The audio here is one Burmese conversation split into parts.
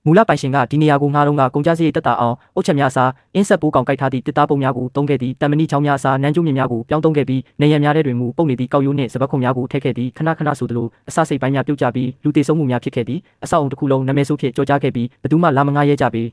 မူလပိုင်ရှင်ကဒီနေရာကိုငှားတော့ကကုန်ကြစရိတ်တက်တာအောင်အုတ်ချက်များအစားအင်းဆက်ပိုးကောင်ကိုက်ထားသည့်တစ်သားပုံများကိုသုံးခဲ့သည့်တံမဏိချောင်းများအစားနန်းကျိုးမြင့်များကိုပြောင်းသုံးခဲ့ပြီးနေရံများထဲတွင်မူပုံနေသည့်ကောက်ရိုးနှင့်စပတ်ခုံများကိုထည့်ခဲ့သည်ခဏခဏဆိုသလိုအစစိတ်ပိုင်းများပြုတ်ကျပြီးလူတေဆုံးမှုများဖြစ်ခဲ့သည်အဆောက်အုံတစ်ခုလုံးနာမည်ဆိုးဖြစ်ကြော်ကြားခဲ့ပြီးဘယ်သူမှလာမငှားရဲကြပေ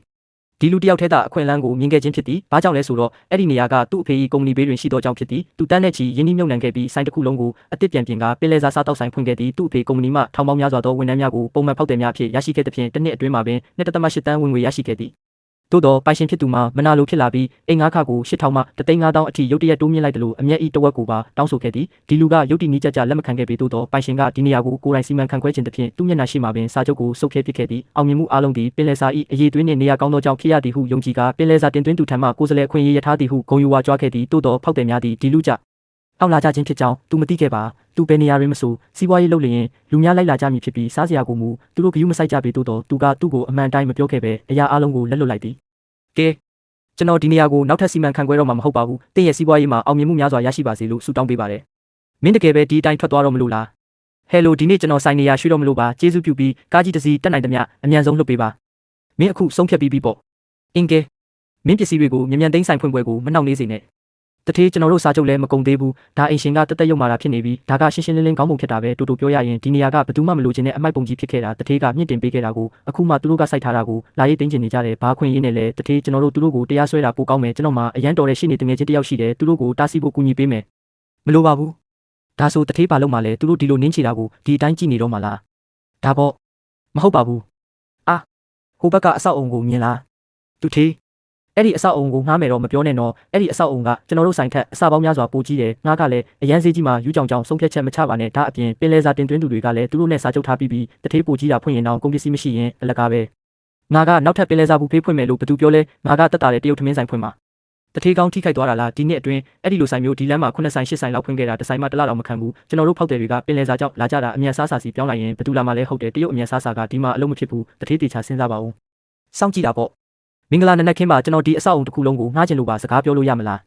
ဒီလူတယောက်ထဲသာအခွင့်အလမ်းကိုမြင်ခဲ့ခြင်းဖြစ်သည်။ဘာကြောင့်လဲဆိုတော့အဲ့ဒီနေရာကသူ့အဖေ၏ကုမ္ပဏီဘေးတွင်ရှိသောကြောင့်ဖြစ်သည်။သူတန်းနဲ့ချီရင်းနှီးမြှုပ်နှံခဲ့ပြီးဆိုင်တစ်ခုလုံးကိုအသစ်ပြန်ပြင်ကပင်လယ်စာစားတောက်ဆိုင်ဖွင့်ခဲ့သည်။သူ့အဖေကုမ္ပဏီမှထောင်ပေါင်းများစွာသောဝန်ထမ်းများကိုပုံမှန်ဖောက်သည်များအဖြစ်ရရှိခဲ့သဖြင့်တစ်နှစ်အတွင်းမှာပင်2.8 တန်းဝင်ငွေရရှိခဲ့သည်။သို့သောပိုင်ရှင်ဖြစ်သူမှာမနာလိုဖြစ်လာပြီးအိမ်ငါးခါကို8000မှ3,500အထိရုတ်တရက်တိုးမြင့်လိုက်တယ်လို့အမျက်ဤတဝက်ကိုပါတောင်းဆိုခဲ့သည်။ဒီလူကရုတ်တည်နီးကြကြလက်မခံခဲ့ပေသို့သောပိုင်ရှင်ကဒီနေရာကိုကိုယ်တိုင်စီမံခန့်ခွဲခြင်းသဖြင့်သူ့မျက်နှာရှိမှပင်စာချုပ်ကိုစုပ်ဖြဲပစ်ခဲ့သည်။အောင်မြင်မှုအားလုံးသည်ပင်လယ်စာ၏အရေးသွေးနှင့်နေရာကောင်းသောကြောင့်ဖြစ်ရသည်ဟုယုံကြည်ကပင်လယ်စာတင်သွင်းသူထံမှကိုယ်စားလှယ်အခွင့်အရေးရထားသည်ဟုဂုဏ်ယူဝါကြွားခဲ့သည်။သို့သောဖောက်သည်များသည်ဒီလူကြအောက်လာကြခြင်းဖြစ်ကြောင်းသူမသိခဲ့ပါ။သူဘယ်နေရာတွင်မဆိုစီးပွားရေးလုပ်လျင်လူများလိုက်လာကြမည်ဖြစ်ပြီးစားစရာကိုမူသူတို့ဂရုမစိုက်ကြပေသို့သောသူကသူ့ကိုအမှန်တိုင်းမပြောခဲ့ပဲအရာအလုံးကိုလက်လွတ်လိုက်သည်။ကဲကျွန်တော်ဒီနေရာကိုနောက်ထပ်စီမံခန့်ခွဲတော့မှာမဟုတ်ပါဘူး။တင့်ရဲ့စီးပွားရေးမှာအောင်မြင်မှုများစွာရရှိပါစေလို့ဆုတောင်းပေးပါတယ်။မင်းတကယ်ပဲဒီအတိုင်းထွက်သွားတော့မလို့လား။ဟဲလိုဒီနေ့ကျွန်တော်ဆိုင်နေရာရွှေ့တော့မလို့ပါကျေးဇူးပြုပြီးကားကြီးတစ်စီးတက်နိုင်သမျှအမြန်ဆုံးလွှတ်ပေးပါ။မင်းအခုဆုံးဖြတ်ပြီးပြီပေါ့။အင်ကဲမင်းပစ္စည်းတွေကိုမြန်သိမ်းဆိုင်ဖွင့်ပွဲကိုမနှောင့်နှေးစေနဲ့။တထေးကျွန်တော်တို့စာချုပ်လည်းမကုန်သေးဘူး။ဒါအိမ်ရှင်ကတက်တက်ရုံမာတာဖြစ်နေပြီးဒါကရှင်းရှင်းလင်းလင်းခေါင်းပုံဖြစ်တာပဲတူတူပြောရရင်ဒီနေရာကဘယ်သူမှမလိုချင်တဲ့အမိုက်ပုံကြီးဖြစ်ခဲ့တာတထေးကမြင့်တင်ပေးခဲ့တာကိုအခုမှသူတို့ကစိုက်ထားတာကိုလာရေးတင်းကျင်နေကြတယ်ဘာခွင့်ရင်းနဲ့လဲတထေးကျွန်တော်တို့သူတို့ကိုတရားစွဲတာပိုကောင်းမယ်ကျွန်တော်မှအရန်တော်တဲ့ရှေ့နေတငယ်ချင်းတယောက်ရှိတယ်သူတို့ကိုတားဆီးဖို့ကူညီပေးမယ်မလိုပါဘူးဒါဆိုတထေးပါလို့မှလဲသူတို့ဒီလိုနင်းချတာကိုဒီအတိုင်းကြည့်နေတော့မှလားဒါပေါ့မဟုတ်ပါဘူးအာဟိုဘက်ကအဆောက်အုံကိုမြင်လားသူထေးအဲ့ဒီအဆောက်အုံကိုငှားမယ်တော့မပြောနဲ့တော့အဲ့ဒီအဆောက်အုံကကျွန်တော်တို့ဆိုင်ထက်အစပေါင်းများစွာပိုကြီးတယ်ငှားကလည်းအရန်ဈေးကြီးမှာယူကြောင်ကြောင်ဆုံးဖြတ်ချက်မချပါနဲ့ဒါအပြင်ပင်လယ်စာတင်သွင်းသူတွေကလည်းသူတို့နဲ့စာချုပ်ထားပြီးတထေးပိုကြီးတာဖွင့်ရင်တော့ကုန်ပစ္စည်းမရှိရင်အလကားပဲငါကနောက်ထပ်ပင်လယ်စာဘူးဖေးဖွင့်မယ်လို့ဘသူပြောလဲငါကတက်တာတဲ့တရုတ်ထမင်းဆိုင်ဖွင့်မှာတထေးကောင်းထိခိုက်သွားတာလားဒီနှစ်အတွင်းအဲ့ဒီလိုဆိုင်မျိုးဒီလမ်းမှာ9ဆိုင်10ဆိုင်လောက်ဖွင့်ခဲ့တာတစ်ဆိုင်မှတစ်လတော့မခံဘူးကျွန်တော်တို့ဖောက်တယ်တွေကပင်လယ်စာကြောင့်လာကြတာအမြန်စားစာစီပြောင်းလိုက်ရင်ဘသူလာမှလဲဟုတ်တယ်တရုတ်အမြန်စားစာကဒီမှာအလုံးမဖြစ်ဘူးတထေးတေချာစဉ်းစားပါဦးစောင့်ကြည့်တာပေါ့မင်္ဂလာနနက်ခင်းမှာကျွန်တော်ဒီအဆောက်အုံတစ်ခုလုံးကိုငှားချင်လို့ပါစကားပြောလို့ရမလား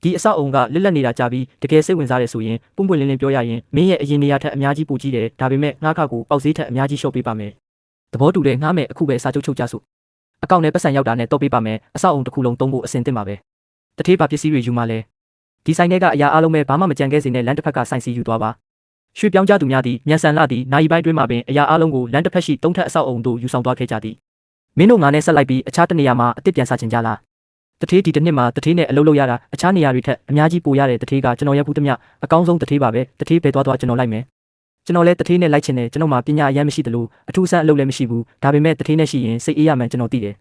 ဒီအဆောက်အုံကလစ်လက်နေတာကြပြီးတကယ်စိတ်ဝင်စားတယ်ဆိုရင်ပွင့်ပွင့်လင်းလင်းပြောရရင်မင်းရဲ့အရင်နေရာထက်အများကြီးပိုကြီးတယ်ဒါပေမဲ့ငှားခါကိုပေါက်ဈေးထက်အများကြီးလျှော့ပေးပါမယ်သဘောတူတယ်ငှားမယ်အခုပဲစာချုပ်ချုပ်ကြစို့အကောင့်နဲ့ပတ်စံရောက်တာနဲ့တော့ပေးပါမယ်အဆောက်အုံတစ်ခုလုံးသုံးဖို့အဆင်သင့်ပါပဲတထေးပါပစ္စည်းတွေယူမှလဲဒီဆိုင်ထဲကအရာအလုံးပဲဘာမှမကြံခဲ့စေနဲ့လမ်းတစ်ဖက်ကဆိုင်စီယူသွားပါရွှေပြောင်းကြသူများသည်မြန်ဆန်လာသည့်နိုင်ပိုင်းတွင်းမှာပင်အရာအလုံးကိုလမ်းတစ်ဖက်ရှိသုံးထပ်အဆောက်အုံတို့ယူဆောင်သွားခဲ့ကြသည်မင်းတို့ငါနဲ့ဆက်လိုက်ပြီးအခြားတနေရာမှာအစ်စ်ပြန်စားချင်ကြလားတထေးဒီတစ်နှစ်မှာတထေးနဲ့အလုပ်လုပ်ရတာအခြားနေရာတွေထက်အများကြီးပိုရတဲ့တထေးကကျွန်တော်ရက်ဘူးသမျှအကောင်းဆုံးတထေးပါပဲတထေးပဲသွားကျွန်တော်လိုက်မယ်ကျွန်တော်လဲတထေးနဲ့လိုက်ချင်တယ်ကျွန်တော်မှာပညာအရန်မရှိသလိုအထူးဆန်းအလုပ်လည်းမရှိဘူးဒါပေမဲ့တထေးနဲ့ရှိရင်စိတ်အေးရမှန်ကျွန်တော်သိတယ်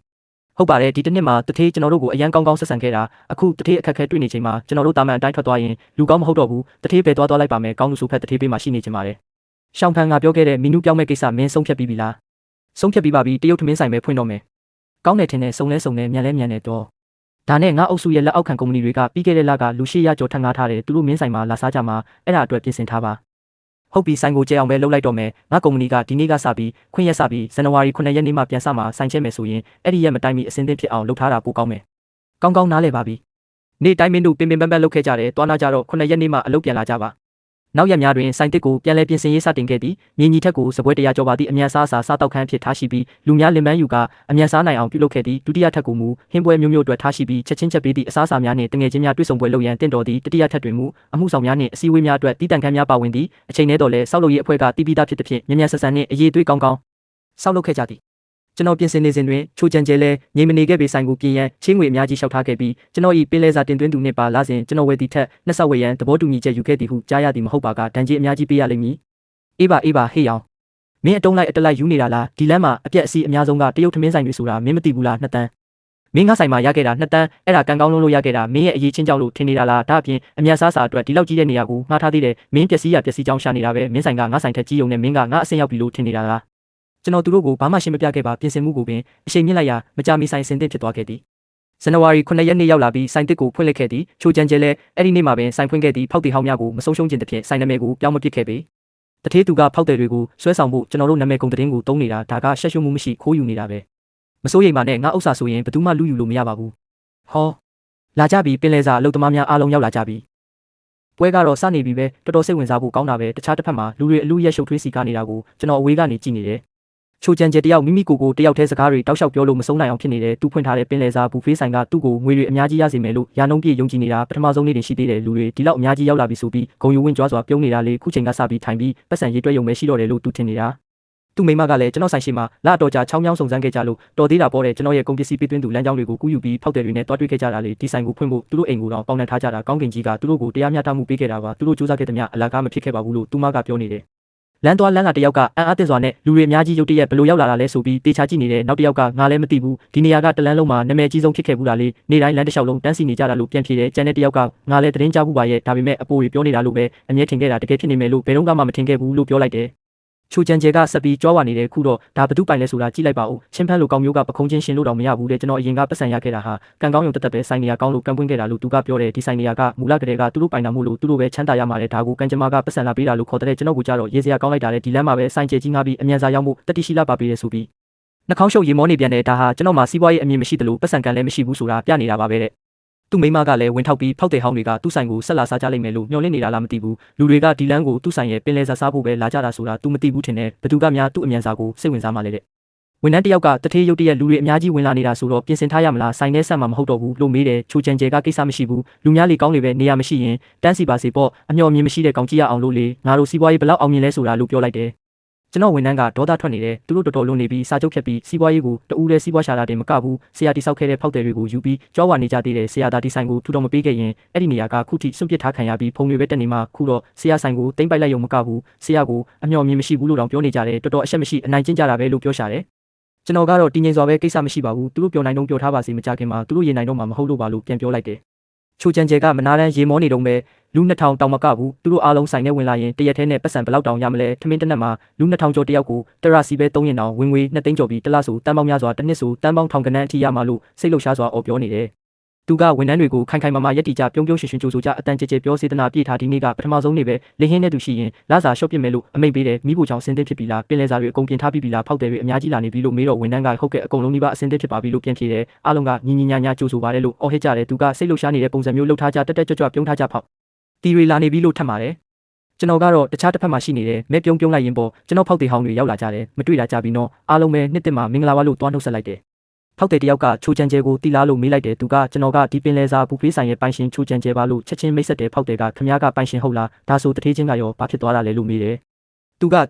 ဟုတ်ပါတယ်ဒီတစ်နှစ်မှာတထေးကျွန်တော်တို့ကိုအရန်ကောင်းကောင်းဆက်ဆံခဲ့တာအခုတထေးအခက်ခဲတွေ့နေချိန်မှာကျွန်တော်တို့တာမန်အတိုင်းထွက်သွားရင်လူကောင်းမဟုတ်တော့ဘူးတထေးပဲသွားလိုက်ပါမယ်ကောင်းလို့ဆိုဖက်တထေးပေးမှရှိနေချင်ပါတယ်ရှောင်းဖန်ကပြောခဲ့တဲ့မီနူးပြောင်းမဲ့ကိစ္စမင်းဆုံးဖြတ်ပြီးပြီလားဆုံးဖြတ်ပြီးပါပြီတရုတ်ထမင်းဆိုင်ပဲဖွင့်တော့မယ်ကောင်းတယ်ထင်တယ်စုံလဲမြန်တယ်တော့ဒါနဲ့ငါအုပ်စုရဲ့လက်အောက်ခံကုမ္ပဏီတွေကပြီးခဲ့တဲ့လကလူ800ကျော်ထပ်ငားထားတယ်သူတို့မင်းဆိုင်မှာလာစားကြမှာအဲ့ဒါအတွက်ပြင်ဆင်ထားပါဟုတ်ပြီဆိုင်ကိုကြဲအောင်ပဲလုပ်လိုက်တော့မယ်ငါကုမ္ပဏီကဒီနေ့ကစပြီးခွင့်ရက်စပြီးဇန်နဝါရီ9ရက်နေ့မှပြန်စမှာဆိုင်ချဲမယ်ဆိုရင်အဲ့ဒီရက်မတိုင်မီအစင်းသင့်ဖြစ်အောင်လုပ်ထားတာပိုကောင်းမယ်ကောင်းနားလဲပါပြီနေ့တိုင်းမင်းတို့ပင်ပန်းလုပ်ခဲ့ကြတယ်တွားနာကြတော့9ရက်နေ့မှအလုပ်ပြန်လာကြပါနောက်ရက်များတွင်ဆိုင်တစ်ကိုပြန်လဲပြင်ဆင်ရေးစတင်ခဲ့သည်မြင်းကြီးထက်ကိုစပွဲတရားကျော်ပါသည့်အမြန်စားတောက်ခန်းဖြစ်ထားရှိပြီးလူများလင်ပန်းယူကအမြန်စားနိုင်အောင်ပြုလုပ်ခဲ့သည်ဒုတိယထက်ကိုမူဟင်းပွဲမျိုးအတွက်ထားရှိပြီးချက်ချင်းချက်ပေးသည့်အစားအစာများနှင့်တငယ်ချင်းများတွေ့ဆုံပွဲလုပ်ရန်တင့်တော်သည့်တတိယထက်တွင်မူအမှုဆောင်များနှင့်အစည်းအဝေးများအတွက်တည်တံ့ခန်းများပါဝင်သည်အချိန်နဲ့တော့လဲစောက်လုပ်ရေးအဖွဲ့ကတီးပြီးသားဖြစ်သဖြင့်မြန်ဆန်နှင့်အရေးသွေးကောင်းစောက်လုပ်ခဲ့ကြသည်ကျွန်တော်ပြင်ဆင်နေစဉ်တွင်ချိုကြံကျဲလဲငြိမ်မနေခဲ့ပေဆိုင်ကိုပြင်ရန်ချင်းငွေအများကြီးလျှောက်ထားခဲ့ပြီးကျွန်တော်၏ပင်လယ်စာတင်သွင်းသူနှင့်ပါလာစဉ်ကျွန်တော်ဝယ်သည့်ထက်နှစ်ဆဝယ်ရန်သဘောတူညီချက်ယူခဲ့သည်ဟုကြားရသည်မဟုတ်ပါကဒဏ်ကြေးအများကြီးပေးရလိမ့်မည်အေးပါဟေ့အောင်မင်းအတုံးလိုက်အတလိုက်ယူနေတာလားဒီလမ်းမှာအပြက်အစီးအများဆုံးကတရုတ်ထမင်းဆိုင်တွေဆိုတာမင်းမသိဘူးလား2တန်းမင်းငါဆိုင်မှာရခဲ့တာ2တန်းအဲ့ဒါကံကောင်းလို့ရခဲ့တာမင်းရဲ့အရေးချင်းကြောင့်လို့ထင်နေတာလားဒါအပြင်အမြန်စားအတွက်ဒီလောက်ကြီးတဲ့နေရာကိုငှားထားသေးတယ်မင်းပျက်စီးကြောင်းရှာနေတာပဲမင်းဆိုင်ကငါဆိုင်ထက်ကြီးုံနဲ့မင်းကငါအဆင့်ရောက်ပြီလို့ထင်နေတာလားကျွန်တော်သူတို့ကိုဘာမှရှင်းမပြခဲ့ပါပြင်ဆင်မှုကိုပင်အချိန်မြင့်လိုက်ရမကြမီဆိုင်စင်သစ်ဖြစ်သွားခဲ့သည်ဇန်နဝါရီ9ရက်နေ့ရောက်လာပြီးဆိုင်တစ်ကိုဖွင့်လှစ်ခဲ့သည်ချိုကြံကျဲလဲအဲ့ဒီနေ့မှာပင်ဆိုင်ဖွင့်ခဲ့သည်ဖောက်တီဟောင်းများကိုမဆုံးရှုံးခြင်းတစ်ဖြစ်ဆိုင်နာမည်ကိုပြောင်းမပစ်ခဲ့ပေတထေးသူကဖောက်တယ်တွေကိုဆွဲဆောင်ဖို့ကျွန်တော်တို့နာမည်ကုန်တဲ့င်းကိုတုံးနေတာဒါကရှက်ရွံ့မှုမရှိခိုးယူနေတာပဲမစိုးရိမ်ပါနဲ့ငါဥစ္စာဆိုရင်ဘယ်သူမှလူယူလို့မရပါဘူးဟောလာကြပြီပင်လယ်စာအလုပ်သမားများအားလုံးရောက်လာကြပြီပွဲကတော့စနေပြီပဲတော်တော်စိတ်ဝင်စားဖို့ကောင်းတာပဲတခြားတစ်ဖက်မှာလူတွေအလူရက်ရှုပ်ထွေးစီကားနေတာကိုကျွန်တော်အဝေးကနေကြည့်နေတယ် ချိုချန်ကျဲတယောက်မိမိကိုတယောက်တည်းစကားတွေတောက်လျှောက်ပြောလို့မဆုံးနိုင်အောင်ဖြစ်နေတယ်သူဖွင့်ထားတဲ့ပင်လယ်စာဘူဖေးဆိုင်ကသူ့ကိုငွေတွေအများကြီးရစေမယ်လို့ရာနှုန်းပြည့်ယုံကြည်နေတာပထမဆုံးနေ့တင်ရှိသေးတယ်လူတွေဒီလောက်အများကြီးရောက်လာပြီဆိုပြီးဂုံယူဝင်းကြွားစွာပြုံးနေတာလေခုချိန်ကစပြီးထိုင်ပြီးပတ်စံရေးတွဲယုံပဲရှိတော့တယ်လို့သူထင်နေတာသူ့မိမကလည်းကျွန်တော်ဆိုင်ရှိမှာလာတော့ကြာချောင်းချောင်းစုံစမ်းခဲ့ကြလို့တော်သေးတာပေါ့တဲ့ကျွန်တော်ရဲ့ကုန်ပစ္စည်းပေးသွင်းသူလမ်းကြောင်းတွေကိုကူးယူပြီးဖောက်တယ်တွေနဲ့တွားတွေ့ခဲ့ကြတာလေဒီဆိုင်ကိုဖွင့်ဖို့သူတို့အိမ်ကိုတော့ပေါင်နှံထားကြတာကောင်းကင်ကြီးကသူတို့ကိုတရားမျှတမှုပေးခဲ့တာပါသူတို့စူးစမ်းခဲ့တဲ့မြအလားကားမဖြစ်ခဲ့ပါဘူးလို့သူမကပြောနေတယ်လမ်းသွားလမ်းလာတယောက်ကအံ့အားသင့်စွာနဲ့လူတွေအများကြီးရုတ်တရက်ဘလို့ရောက်လာတာလဲဆိုပြီးတေချာကြည့်နေတဲ့နောက်တယောက်ကငါလည်းမသိဘူးဒီနေရာကတလန်းလုံးမှာနာမည်ကြီးဆုံးဖြစ်ခဲ့ဘူးလားလေနေ့တိုင်းလမ်းတစ်လျှောက်လုံးတန်းစီနေကြတာလို့ပြန်ဖြေတယ်ကျန်တဲ့တယောက်ကငါလည်းသတင်းကြားဘူးပါရဲ့ဒါပေမဲ့အပိုးတွေပြောနေတာလို့ပဲအမြဲထင်ခဲ့တာတကယ်ဖြစ်နေမယ်လို့ဘယ်တော့မှမထင်ခဲ့ဘူးလို့ပြောလိုက်တယ်ချိုချန်ကျဲကဆက်ပြီးကြွားဝါနေတဲ့ခုတော့ဒါဘသူပိုင်လဲဆိုတာကြည့်လိုက်ပါဦးချင်းဖန်းလိုကောင်မျိုးကပခုံးချင်းရှင်လို့တော့မရဘူးတဲ့ကျွန်တော်အရင်ကပတ်စံရခဲ့တာဟာကံကောင်းရုံတက်ပဲဆိုင်နေရကောင်းလို့ကံပွင့်ခဲ့တာလို့သူကပြောတယ်ဒီဆိုင်နေရကမူလကတည်းကသူတို့ပိုင်တာမို့လို့သူတို့ပဲချမ်းသာရမှာလေဒါကိုကံကြမ္မာကပတ်စံလာပေးတာလို့ခေါ်တဲ့ကျွန်တော်ကကြတော့ရေစရာကောင်းလိုက်တာလေဒီလမ်းမှာပဲဆိုင်ကျဲကြီးငါပြီးအမြန်စာရောက်မှုတတိရှိလာပါပေးရဆိုပြီးနှာခေါင်းရှုပ်ရေမောနေပြန်တယ်ဒါဟာကျွန်တော်မှစီးပွားရေးအမြင်မရှိသလိုပတ်စံကံလည်းမရှိဘူးဆိုတာပြနေတာပါပဲတဲ့သူ့မိမကလည်းဝင်ထောက်ပြီးဖောက်တဲ့ဟောင်းတွေကသူ့ဆိုင်ကိုဆက်လာစားကြလိမ့်မယ်လို့မျှော်လင့်နေတာလားမသိဘူးလူတွေကဒီလမ်းကိုသူ့ဆိုင်ရဲ့ပင်လယ်စာစားဖို့ပဲလာကြတာဆိုတာ तू မသိဘူးထင်တယ်ဘသူကများသူ့အမြန်စာကိုစိတ်ဝင်စားမှလဲတဲ့ဝန်ထမ်းတယောက်ကတထေးရုတ်တရက်လူတွေအများကြီးဝင်လာနေတာဆိုတော့ပြင်ဆင်ထားရမလားဆိုင်ထဲဆက်မှာမဟုတ်တော့ဘူးလို့မေးတယ်ချိုချန်ကျဲကကိစ္စမရှိဘူးလူများလေကောင်းလေပဲနေရာမရှိရင်တန်းစီပါစေပေါ့အမျှော်အမြင်မရှိတဲ့ကောင်ကြည့်ရအောင်လို့လေငါတို့စီးပွားရေးဘလောက်အောင်မြင်လဲဆိုတာလို့ပြောလိုက်တယ်ကျွန်တော်ဝန်ထမ်းကဒေါသထွက်နေတယ်သူတို့တော်တော်လွန်နေပြီးစာချုပ်ဖြတ်ပြီးစီးပွားရေးကိုတူးလဲစီးပွားရှာတာတင်မကဘူးဆရာတိဆောက်ခဲ့တဲ့ဖောက်တယ်တွေကိုယူပြီးကြောဝါနေကြသေးတယ်ဆရာသားဒီဆိုင်ကိုထူတော်မပေးခဲ့ရင်အဲ့ဒီနေရာကခုထိစွန့်ပစ်ထားခံရပြီးဖုံတွေပဲတက်နေမှခုတော့ဆရာဆိုင်ကိုတိမ့်ပိုက်လိုက်ရုံမကဘူးဆရာကိုအမျှော်မြင်မရှိဘူးလို့တောင်ပြောနေကြတယ်တော်တော်အရှက်မရှိအနိုင်ကျင့်ကြတာပဲလို့ပြောရှာတယ်ကျွန်တော်ကတော့တည်ငြိမ်စွာပဲကိစ္စမရှိပါဘူးသူတို့ပြောနိုင်တော့ပြောထားပါစေမကြခင်မှာသူတို့ရေနိုင်တော့မှမဟုတ်လို့ပါလို့ပြန်ပြောလိုက်တယ်ချိုချန်ကျဲကမနာတန်းရေမောနေတော့ပဲလူ2000တောင်မကဘူးသူတို့အားလုံးဆိုင်ထဲဝင်လာရင်တရက်ထဲနဲ့ပတ်စံဘယ်လောက်တောင်ရမလဲထမင်းတစ်နက်မှာလူ2000ကျော်တယောက်ကိုတရစီပဲ3ရင်တောင်ဝင်ငွေ2သိန်းကျော်ပြီးတစ်လဆိုတန်းပေါင်းများစွာတစ်နှစ်ဆိုတန်းပေါင်းထောင်ကနန်းအထိရမှာလို့စိတ်လှုပ်ရှားစွာအော်ပြောနေတယ်သူကဝန်ထမ်းတွေကိုခိုင်ခိုင်မာမာရက်တီကြပြုံးပြုံးရွှင်ရွှင်ကြိုဆိုကြအတန်ကြဲကြဲပြောစေတနာပြည့်ထားဒီနေ့ကပထမဆုံးနေ့ပဲလင်းဟင်းတဲ့သူရှိရင်လာစာရှော့ပစ်မယ်လို့အမိန့်ပေးတယ်မိဖို့ချောင်းစင်သစ်ဖြစ်ပြီလားပင်လယ်စာတွေအကုန်ပြင်ထားပြီလားဖောက်တယ်တွေအများကြီးလာနေပြီလို့မေးတော့ဝန်ထမ်းကဟုတ်ကဲ့အကုန်လုံးဒီပါအစင်သစ်ဖြစ်ပါပြီလို့ပြန်ဖြေတယ်အားလုံးကညီညီညာညာကြိုဆိုပါတယ်လို့အော်ဟစ်ကြတယ်သူကစိတ်လှုပ်ရှားနေတဲ့ပုံစံမျိုးလှုပ်ထားကြတက်တက်ကြွကြွပြုံးထားကြဖောက်တီတွေလာနေပြီလို့ထပ်ပါတယ်ကျွန်တော်ကတော့တခြားတစ်ဖက်မှာရှိနေတယ်မဲပြုံးလိုက်ရင်ပေါ့ကျွန်တော်ဖောက်သေးဟောင်းတွေရောက်လာကြတယ်မတွေ့တာကြပြီနော်အားလုံးပဲနှစ်တစ်မှာမင်္ဂလာပါလို့တွားနှုတ်ဆက်လိုက်တယ်ဖောက်တဲ့တယောက်ကချိုချန်ကျဲကိုတီလာလို့မေးလိုက်တယ်သူကကျွန်တော်ကဒီပင်လယ်စာဘူဖေးဆိုင်ရဲ့ပိုင်ရှင်ချိုချန်ကျဲပါလို့ချက်ချင်းမိတ်ဆက်တယ်ဖောက်တဲ့ကခမ ्या ကပိုင်ရှင်ဟုတ်လားဒါဆိုတထေးချင်းကရောဘာဖြစ်သွားတာလဲလို့မေးတ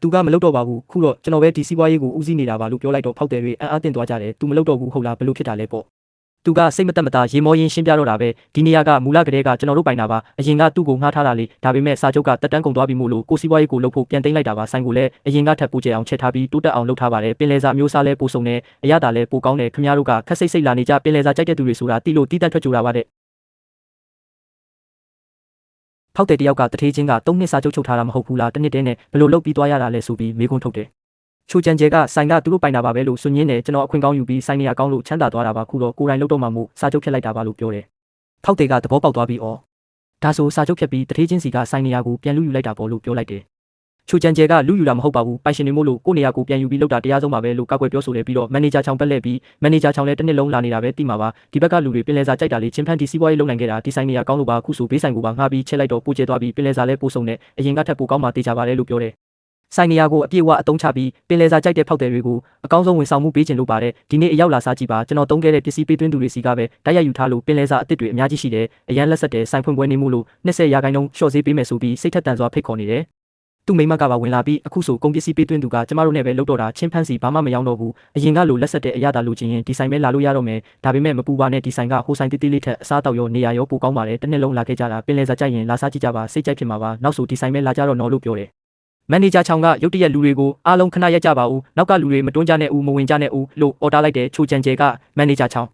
ယ်သူကမလုပ်တော့ပါဘူးခုတော့ကျွန်တော်ပဲဒီစီးပွားရေးကိုဦးစီးနေတာပါလို့ပြောလိုက်တော့ဖောက်တဲ့တွေအံ့အားသင့်သွားကြတယ်သူမလုပ်တော့ဘူးဟုတ်လားဘလို့ဖြစ်တာလဲပေါ့သူကစိတ်မတက်မတာရေမောရင်းရှင်းပြတော့တာပဲဒီနေရာကမူလကတည်းကကျွန်တော်တို့ပိုင်တာပါအရင်ကသူ့ကိုငှားထားတာလေဒါပေမဲ့စာချုပ်ကတက်တန်းကုန်သွားပြီမို့လို့ကိုစီးပွားရေးကိုလုပ်ဖို့ပြန်သိမ်းလိုက်တာပါဆိုင်ကိုလည်းအရင်ကထပ်ပို့ကျအောင်ချက်ထားပြီးတိုးတက်အောင်လုပ်ထားပါတယ်ပင်လယ်စာမျိုးစားလဲပို့ဆုံတယ်အရသာလဲပိုကောင်းတယ်ခင်ဗျားတို့ကခက်စိတ်လာနေကြပင်လယ်စာကြိုက်တဲ့သူတွေဆိုတာတီလို့တီးတန့်ထွက်ကြတာပါတဲ့ဖောက်တဲ့တယောက်ကတထေးချင်းက3နှစ်စာချုပ်ချုပ်ထားတာမဟုတ်ဘူးလားတစ်နှစ်တည်းနဲ့ဘယ်လိုလုပ်ပြီးသွားရတာလဲဆိုပြီးမေးခွန်းထုတ်တယ်ချိုချန်ကျဲကဆိုင်ကသူတို့ပိုင်တာပါပဲလို့ဆွညင်းတယ်ကျွန်တော်အခွင့်ကောင်းယူပြီးဆိုင်နေရကောင်းလို့ချမ်းသာသွားတာပါခုတော့ကိုယ်တိုင်လုပ်တော့မှမို့စာချုပ်ဖြတ်လိုက်တာပါလို့ပြောတယ်ဖောက်တဲ့ကသဘောပေါက်သွားပြီးဒါဆိုစာချုပ်ဖြတ်ပြီးတထေးချင်းစီကဆိုင်နေရကိုပြန်လူယူလိုက်တာပေါ့လို့ပြောလိုက်တယ်ချိုချန်ကျဲကလူယူတာမဟုတ်ပါဘူးပိုင်ရှင်တွေမို့လို့ကိုနေရကိုပြန်ယူပြီးလုပ်တာတရားဆုံးပါပဲလို့ကောက်ွယ်ပြောဆိုတယ်ပြီးတော့မန်နေဂျာချောင်းပက်လက်ပြီးမန်နေဂျာချောင်းလည်းတစ်နှစ်လုံးလာနေတာပဲတိမှာပါဒီဘက်ကလူတွေပင်လယ်စာကြိုက်တာလေးချင်းဖန်တီစီးပွားရေးလုပ်နိုင်ခဲ့တာဒီဆိုင်နေရကောင်းလို့ပါခုဆိုဘေးဆိုင်ကိုပါငှားပြီးချက်လိုက်တော့ပိုကျဲသွားပြီးပင်လယ်စာလည်းပို့ဆုံတယ်အရင်ကထပ်ပိုကောင်းမှတေချာပါတယ်လို့ပြောတယ်ဆိုင်နေရကိုအပြည့်အဝအသုံးချပြီးပင်လယ်စာကြိုက်တဲ့ဖောက်တယ်တွေကိုအကောင်းဆုံးဝန်ဆောင်မှုပေးခြင်းလို့ပါတယ်ဒီနေ့အရောက်လာစားကြည့်ပါကျွန်တော်တုံးခဲ့တဲ့ပစ္စည်းပေးသွင်းသူတွေစီကပဲတိုက်ရိုက်ယူထားလို့ပင်လယ်စာအစ်စ်တွေအများကြီးရှိတယ်အရန်လက်ဆက်တဲ့ဆိုင်ဖွင့်ပွဲနေမှုလို့20%ရှော့ဈေးပေးမယ်ဆိုပြီးစိတ်ထက်သန်စွာဖိတ်ခေါ်နေတယ်သူ့မိမကပါဝင်လာပြီးအခုဆိုကုန်ပစ္စည်းပေးသွင်းသူကကျမတို့နဲ့ပဲလုပ်တော့တာချင်းဖန်းစီဘာမှမရောက်တော့ဘူးအရင်ကလိုလက်ဆက်တဲ့အရသာလိုချင်ရင်ဒီဆိုင်ပဲလာလို့ရတော့မယ်ဒါပေမဲ့မပူပါနဲ့ဒီဆိုင်ကဟိုဆိုင်တိတိလေးထက်အစားတောက်ရောနေရာရောပိုကောင်းပါတယ်တစ်နှစ်လုံးလာခဲ့ကြတာပင်လယ်စာကြိုက်ရင်လာစားကြည့်ကြပါစိတ်ကြိုက်ဖြစ်မှာပါနောက်ဆိုဒီဆိုင်ပဲလာကြတော့နော်လို့ပြောတယ်မန်နေဂျာချောင်းကရုတ်တရက်လူတွေကိုအားလုံးခဏရက်ကြပါဦးနောက်ကလူတွေမတွန်းကြနဲ့ဦးမဝင်ကြနဲ့ဦးလို့အော်တာလိုက်တယ်ချိုချန်ကျဲကမန်နေဂျာချောင်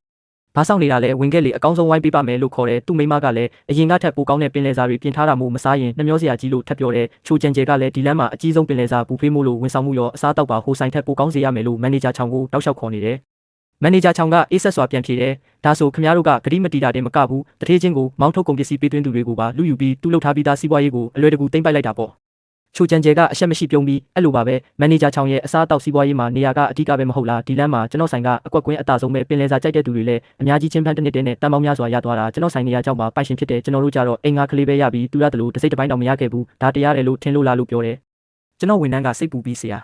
းဘာဆောင်နေတာလဲဝင်ခဲ့လေအကောင်းဆုံးဝိုင်းပေးပါမယ်လို့ခေါ်တယ်သူ့မိမကလည်းအရင်ကထက်ပိုကောင်းတဲ့ပင်လယ်စာတွေပြင်ထားတာမို့မစားရင်နှမျောစရာကြီးလို့ထပ်ပြောတယ်ချိုချန်ကျဲကလည်းဒီလမ်းမှာအကြီးဆုံးပင်လယ်စာဘူဖေးမို့လို့ဝန်ဆောင်မှုရောအစားတောက်ပါဟိုဆိုင်ထက်ပိုကောင်းစေရမယ်လို့မန်နေဂျာချောင်းကိုတောက်လျှောက်ခေါ်နေတယ်မန်နေဂျာချောင်းကအေးဆက်စွာပြန်ဖြေတယ်ဒါဆိုခင်ဗျားတို့ကဂတိမတီတာတင်မကဘူးတထေးချင်းကိုမောင်းထုတ်ကုန်ပစ္စည်းပေးသွင်းသူတွေကိုပါလူယူပြီးသူ့လုပ်ထားပြီးသားစီးပွားရေးကိုအလွယ်တကူသိမ့်ပိုက်လိုက်တာပေါ့ချိုချန်ကျဲကအရှက်မရှိပြုံးပြီးအဲ့လိုပါပဲမန်နေဂျာချောင်းရဲ့အစားအသောက်စီးပွားရေးမှာနေရာကအဓိကပဲမဟုတ်လားဒီလမ်းမှာကျွန်တော်ဆိုင်ကအကွက်ကွင်းအတာဆုံးပဲပင်လယ်စာကြိုက်တဲ့သူတွေလည်းအများကြီးချင်းဖန်းတစ်နှစ်တည်းနဲ့တန်ပေါင်းများစွာရသွားတာကျွန်တော်ဆိုင်နေရာကြောင့်ပါပိုင်ရှင်ဖြစ်တယ်ကျွန်တော်တို့ကြတော့အိမ်ငါကလေးပဲရပြီးသူရတယ်လို့တစ်စိတ်တစ်ပိုင်းတောင်မရခဲ့ဘူးဒါတရားတယ်လို့ထင်လို့လားလို့ပြောတယ်ကျွန်တော်ဝန်ထမ်းကစိတ်ပူပြီးဆရာ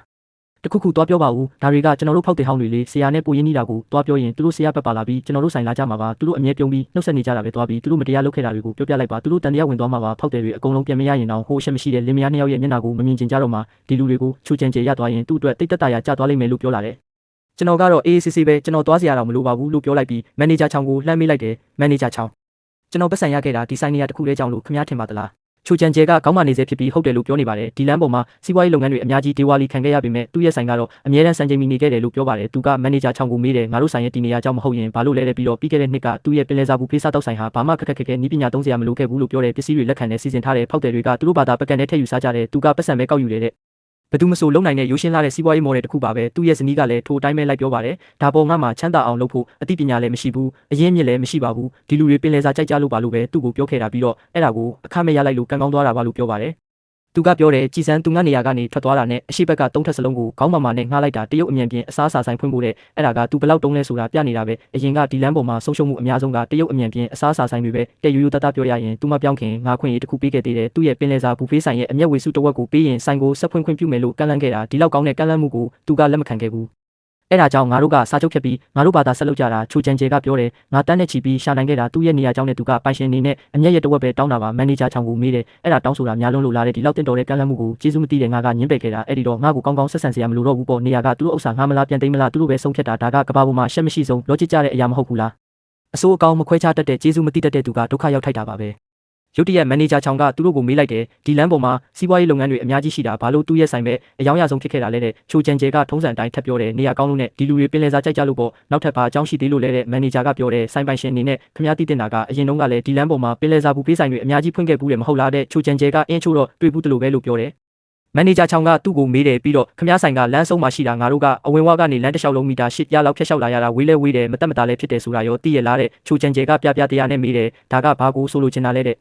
တခုခုသွားပြောပါဦးဒါတွေကကျွန်တော်တို့ဖောက်တယ်ဟောင်းတွေလေဆရာနဲ့ပိုရင်းနေတာကိုသွားပြောရင်သူတို့ဆရာဘက်ပါလာပြီးကျွန်တော်တို့ဆိုင်လာကြမှာပါသူတို့အမြဲပြုံးပြီးနှုတ်ဆက်နေကြတာပဲသွားပြီးသူတို့မတရားလုပ်ခဲ့တာတွေကိုပြောပြလိုက်ပါသူတို့တန်တရားဝင်သွားမှာပါဖောက်တယ်တွေအကုန်လုံးပြန်မရရင်တော့ဟိုအချက်မရှိတဲ့လင်မယားနှစ်ယောက်ရဲ့မျက်နှာကိုမမြင်ကျင်ကြတော့မှဒီလူတွေကိုချူချင်ကျေရသွားရင်သူ့အတွက်တိတ်တက်တာရကျသွားလိမ့်မယ်လို့ပြောလာတယ်ကျွန်တော်ကတော့အေးအေးဆေးဆေးပဲကျွန်တော်သွားစရာတော့မလိုပါဘူးလို့ပြောလိုက်ပြီးမန်နေဂျာချောင်းကိုလှမ်းမေးလိုက်တယ်မန်နေဂျာချောင်းကျွန်တော်ပတ်စံရခဲ့တာဒီဆိုင်နေရာတစ်ခုလေးကြောင့်လို့ခင်ဗျားထင်ပါသလားချိုချန်ကျဲကကောင်းမှနေစေဖြစ်ပြီးဟုတ်တယ်လို့ပြောနေပါတယ်ဒီလမ်းပေါ်မှာစီးပွားရေးလုပ်ငန်းတွေအများကြီးဒေဝါလီခံခဲ့ရပေမဲ့သူ့ရဲ့ဆိုင်ကတော့အများရန်စံချိန်မီနေခဲ့တယ်လို့ပြောပါတယ်သူကမန်နေဂျာချောင်းကိုမေးတယ်ငါတို့ဆိုင်ရဲ့တီနေရာကြောင့်မဟုတ်ရင်ဘာလို့လဲတဲ့ပြီးတော့ပြီးခဲ့တဲ့နှစ်ကသူ့ရဲ့ပင်လယ်စာဘူးဖေးစားတောက်ဆိုင်ဟာဘာမှခက်ခက်နီးပညာသုံးစရာမလိုခဲ့ဘူးလို့ပြောတယ်ပစ္စည်းတွေလက်ခံနဲ့စီစဉ်ထားတဲ့ဖောက်တယ်တွေကသူတို့ဘာသာပကံနဲ့ထည့်ယူစားကြတယ်သူကပတ်စံပဲကောက်ယူတယ်တဲ့ဘယ်သူမဆိုလုံနိုင်တဲ့ရိုးရှင်းလာတဲ့စီးပွားရေးမော်ဒယ်တစ်ခုပါပဲသူ့ရဲ့ဇနီးကလည်းထိုအတိုင်းပဲလိုက်ပြောပါတယ်ဒါပေါ်ငါမှချမ်းသာအောင်လုပ်ဖို့အသိပညာလည်းမရှိဘူးအရင်းမြစ်လည်းမရှိပါဘူးဒီလူတွေပင်လယ်စာကြိုက်ကြလို့ပါလို့ပဲသူ့ကိုပြောခဲ့တာပြီးတော့အဲ့ဒါကိုအခမဲ့ရလိုက်လို့ကံကောင်းသွားတာပါလို့ပြောပါတယ်သူကပြောတယ်ကြည်စမ်းသူငါနေရာကနေထွက်သွားတာနဲ့အရှိဘက်ကသုံးထပ်စလုံးကိုခေါင်းမာမာနဲ့ငှားလိုက်တာတရုတ်အမြန်ပြင်အစားအစာဆိုင်ဖွင့်ဖို့တဲ့အဲ့ဒါကသူဘလောက်တုံးလဲဆိုတာပြနေတာပဲအရင်ကဒီလမ်းပေါ်မှာဆုံးရှုံးမှုအများဆုံးကတရုတ်အမြန်ပြင်အစားအစာဆိုင်တွေပဲတဲ့ရိုးရိုးသားသားပြောရရင်သူမပြောင်းခင်ငါခွင့်ရေးတစ်ခုပေးခဲ့သေးတယ်သူ့ရဲ့ပင်လယ်စာဘူဖေးဆိုင်ရဲ့အမျက်ဝေစုတစ်ဝက်ကိုပေးရင်ဆိုင်ကိုဆက်ဖွင့်ခွင့်ပြုမယ်လို့ကန့်လန့်ခဲ့တာဒီလောက်ကောင်းတဲ့ကန့်လန့်မှုကိုသူကလက်မခံခဲ့ဘူးအဲ့ဒါကြောင့်ငါတို့ကစာချုပ်ဖြတ်ပြီးငါတို့ဘာသာဆက်လုပ်ကြတာချိုချန်ကျဲကပြောတယ်ငါတန်းနဲ့ချီပြီးရှာနိုင်ခဲ့တာသူ့ရဲ့နေရာကြောင်းနဲ့သူကပိုင်ရှင်နေနဲ့အမျက်ရဲ့တဝက်ပဲတောင်းတာပါမန်နေဂျာချောင်းကိုမေးတယ်အဲ့ဒါတောင်းဆိုတာများလုံးလို့လာတဲ့ဒီလောက်တင်တော်တဲ့ကန့်လန့်မှုကိုကျေးဇူးမသိတဲ့ငါကညှင်းပယ်ခဲ့တာအဲ့ဒီတော့ငါ့ကိုကောင်းကောင်းဆက်ဆံစရာမလိုတော့ဘူးပေါ့နေရာကသူတို့ဥစ္စာငါမလားပြန်သိမ်းမလားသူတို့ပဲဆုံးဖြတ်တာဒါကကဘာပေါ်မှာရှက်မရှိဆုံး logic ကြတဲ့အရာမဟုတ်ဘူးလားအစိုးအကောင်မခွဲခြားတတ်တဲ့ကျေးဇူးမသိတတ်တဲ့သူကဒုက္ခရောက်ထိုက်တာပါပဲရုတ်တရက်မန်နေဂျာချောင်းကသူတို့ကိုမေးလိုက်တယ်ဒီလမ်းပေါ်မှာစီးပွားရေးလုပ်ငန်းတွေအများကြီးရှိတာဘာလို့သူ့ရဲ့ဆိုင်ပဲအယောင်ရဆုံးဖြစ်ခဲ့တာလဲတဲ့ချိုချန်ကျဲကထုံးစံအတိုင်းထပ်ပြောတယ်နေရာကောင်းလို့နဲ့ဒီလူတွေပင်လယ်စာကြိုက်ကြလို့ပေါ့နောက်ထပ်ဘာအကြောင်းရှိသေးလို့လဲတဲ့မန်နေဂျာကပြောတယ်ဆိုင်ပိုင်ရှင်အနေနဲ့ခင်ဗျားသိတင်တာကအရင်တုန်းကလည်းဒီလမ်းပေါ်မှာပင်လယ်စာဘူးပေးဆိုင်တွေအများကြီးဖွင့်ခဲ့ဘူးတယ်မဟုတ်လားတဲ့ချိုချန်ကျဲကအင်းချိုးတော့တွေ့ဘူးတလို့ပဲလို့ပြောတယ်မန်နေဂျာချောင်းကသူ့ကိုမေးတယ်ပြီးတော့ခင်ဗျားဆိုင်ကလမ်းဆုံးမှာရှိတာငါတို့ကအဝင်ဝကနေလမ်းတစ်လျှောက်လုံးမီတာ800လောက်ဖြတ်လျှောက်လာရတာဝေးလဲဝေးတယ်မတက်မတာလဲဖြစ်တယ်ဆိုတာရောသိရလားတဲ့ချိုချန်ကျဲကပြတရားနဲ့မေးတယ်ဒါကဘာကိုဆိုလိုချင်တာလဲတဲ့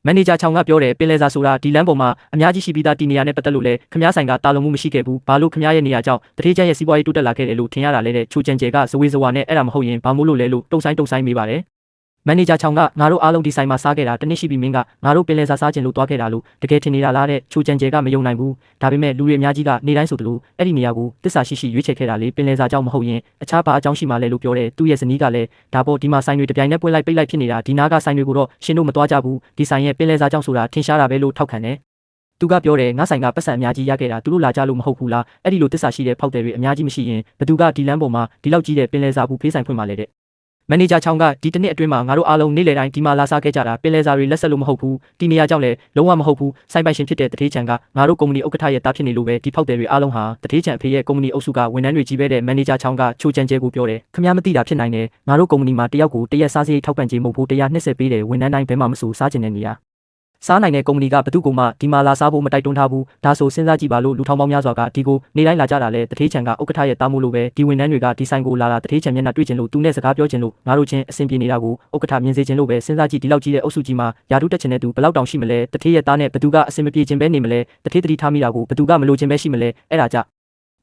မန်နေဂျာချောင်းကပြောတယ်ပင်လယ်စာဆိုတာဒီလမ်းပေါ်မှာအများကြီးရှိပြီးသားတီနေရာနဲ့ပတ်သက်လို့လဲခင်ဗျားဆိုင်ကတာလုံမှုမရှိခဲ့ဘူးဘာလို့ခင်ဗျားရဲ့နေရာကြောင့်တတိယရဲ့စီးပွားရေးတိုးတက်လာခဲ့တယ်လို့ထင်ရတာလဲတဲ့ချိုချန်ကျဲကဇဝေဇဝါနဲ့အဲ့ဒါမဟုတ်ရင်ဘာမို့လို့လဲလို့တုံဆိုင်မေးပါတယ်မန်နေဂျာချောင်းကငါတို့အားလုံးဒီဆိုင်မှာစားခဲ့တာတနည်းရှိပြီးမင်းကငါတို့ပင်လယ်စာစားကျင်လို့တွားခဲ့တာလို့တကယ်ထင်နေတာလားတဲ့ချိုချန်ကျဲကမယုံနိုင်ဘူးဒါပေမဲ့လူတွေအများကြီးကနေတိုင်းဆိုသလိုအဲ့ဒီနေရာကိုတစ္ဆာရှိရွေးချယ်ခဲ့တာလေပင်လယ်စာကြောင့်မဟုတ်ရင်အခြားဘာအကြောင်းရှိမှလဲလို့ပြောတယ်သူ့ရဲ့ဇနီးကလည်းဒါပေါ်ဒီမှာဆိုင်တွေတပြိုင်နက်ပွင့်လိုက်ပိတ်လိုက်ဖြစ်နေတာဒီနားကဆိုင်တွေကိုတော့ရှင်တို့မတွားကြဘူးဒီဆိုင်ရဲ့ပင်လယ်စာကြောင့်ဆိုတာထင်ရှားတာပဲလို့ထောက်ခံတယ်သူကပြောတယ်ငါဆိုင်ကပတ်စံအများကြီးရခဲ့တာသူတို့လာကြလို့မဟုတ်ဘူးလားအဲ့ဒီလိုတစ္ဆာရှိတဲ့ဖောက်တယ်တွေအများကြီးမရှိရင်ဘသူကဒီလမ်းပေါ်မှာဒီလောက်ကြီးတဲ့ပင်လယ်စာဘူးဖေးဆိုင်ဖွင့်မှလဲတဲ့မန်နေဂျာချောင်းကဒီတစ်နှစ်အတွင်းမှာငါတို့အားလုံးနေ့လယ်တိုင်းဒီမှာလာစားခဲ့ကြတာပင်လယ်စာတွေလက်ဆက်လို့မဟုတ်ဘူးဒီနေရာကြောင့်လည်းလုံးဝမဟုတ်ဘူးစိုင်းပိုင်ရှင်ဖြစ်တဲ့တထေးချန်ကငါတို့ကုမ္ပဏီဥက္ကဋ္ဌရဲ့တားဖြစ်နေလို့ပဲဒီဖောက်တယ်တွေအားလုံးဟာတထေးချန်အဖေရဲ့ကုမ္ပဏီအုပ်စုကဝန်ထမ်းတွေကြီးပဲတဲ့မန်နေဂျာချောင်းကချိုချန်ကျဲကိုပြောတယ်ခင်ဗျားမသိတာဖြစ်နိုင်တယ်ငါတို့ကုမ္ပဏီမှာတယောက်ကိုတရက်စားစရိတ်ထောက်ပံ့ကြေးမဟုတ်ဘူး120ပေးတယ်ဝန်ထမ်းတိုင်းဘယ်မှမဆိုစားကျင်တဲ့နေရာစားနိုင်တဲ့ကုမ္ပဏီကဘသူ့ကိုမှဒီမှာလာစားဖို့မတိုက်တွန်းထားဘူးဒါဆိုစဉ်းစားကြည့်ပါလို့လူထောင်ပေါင်းများစွာကဒီကိုနေတိုင်းလာကြတာလဲတထေးချန်ကဥက္ကဋ္ဌရဲ့တားမှုလို့ပဲဒီဝန်ထမ်းတွေကဒီဆိုင်ကိုလာတာတထေးချန်မျက်နှာတွေ့ကျင်လို့သူနဲ့စကားပြောကျင်လို့ငါတို့ချင်းအဆင်ပြေနေတာကိုဥက္ကဋ္ဌမြင်စေချင်လို့ပဲစဉ်းစားကြည့်ဒီလောက်ကြီးတဲ့အုပ်စုကြီးမှာယာတုတက်ချင်တဲ့သူဘယ်လောက်တောင်ရှိမလဲတထေးရဲ့သားနဲ့ဘသူကအဆင်မပြေခြင်းပဲနေမလဲတထေးတတိထားမိတာကိုဘသူကမလိုချင်ပဲရှိမလဲအဲ့ဒါက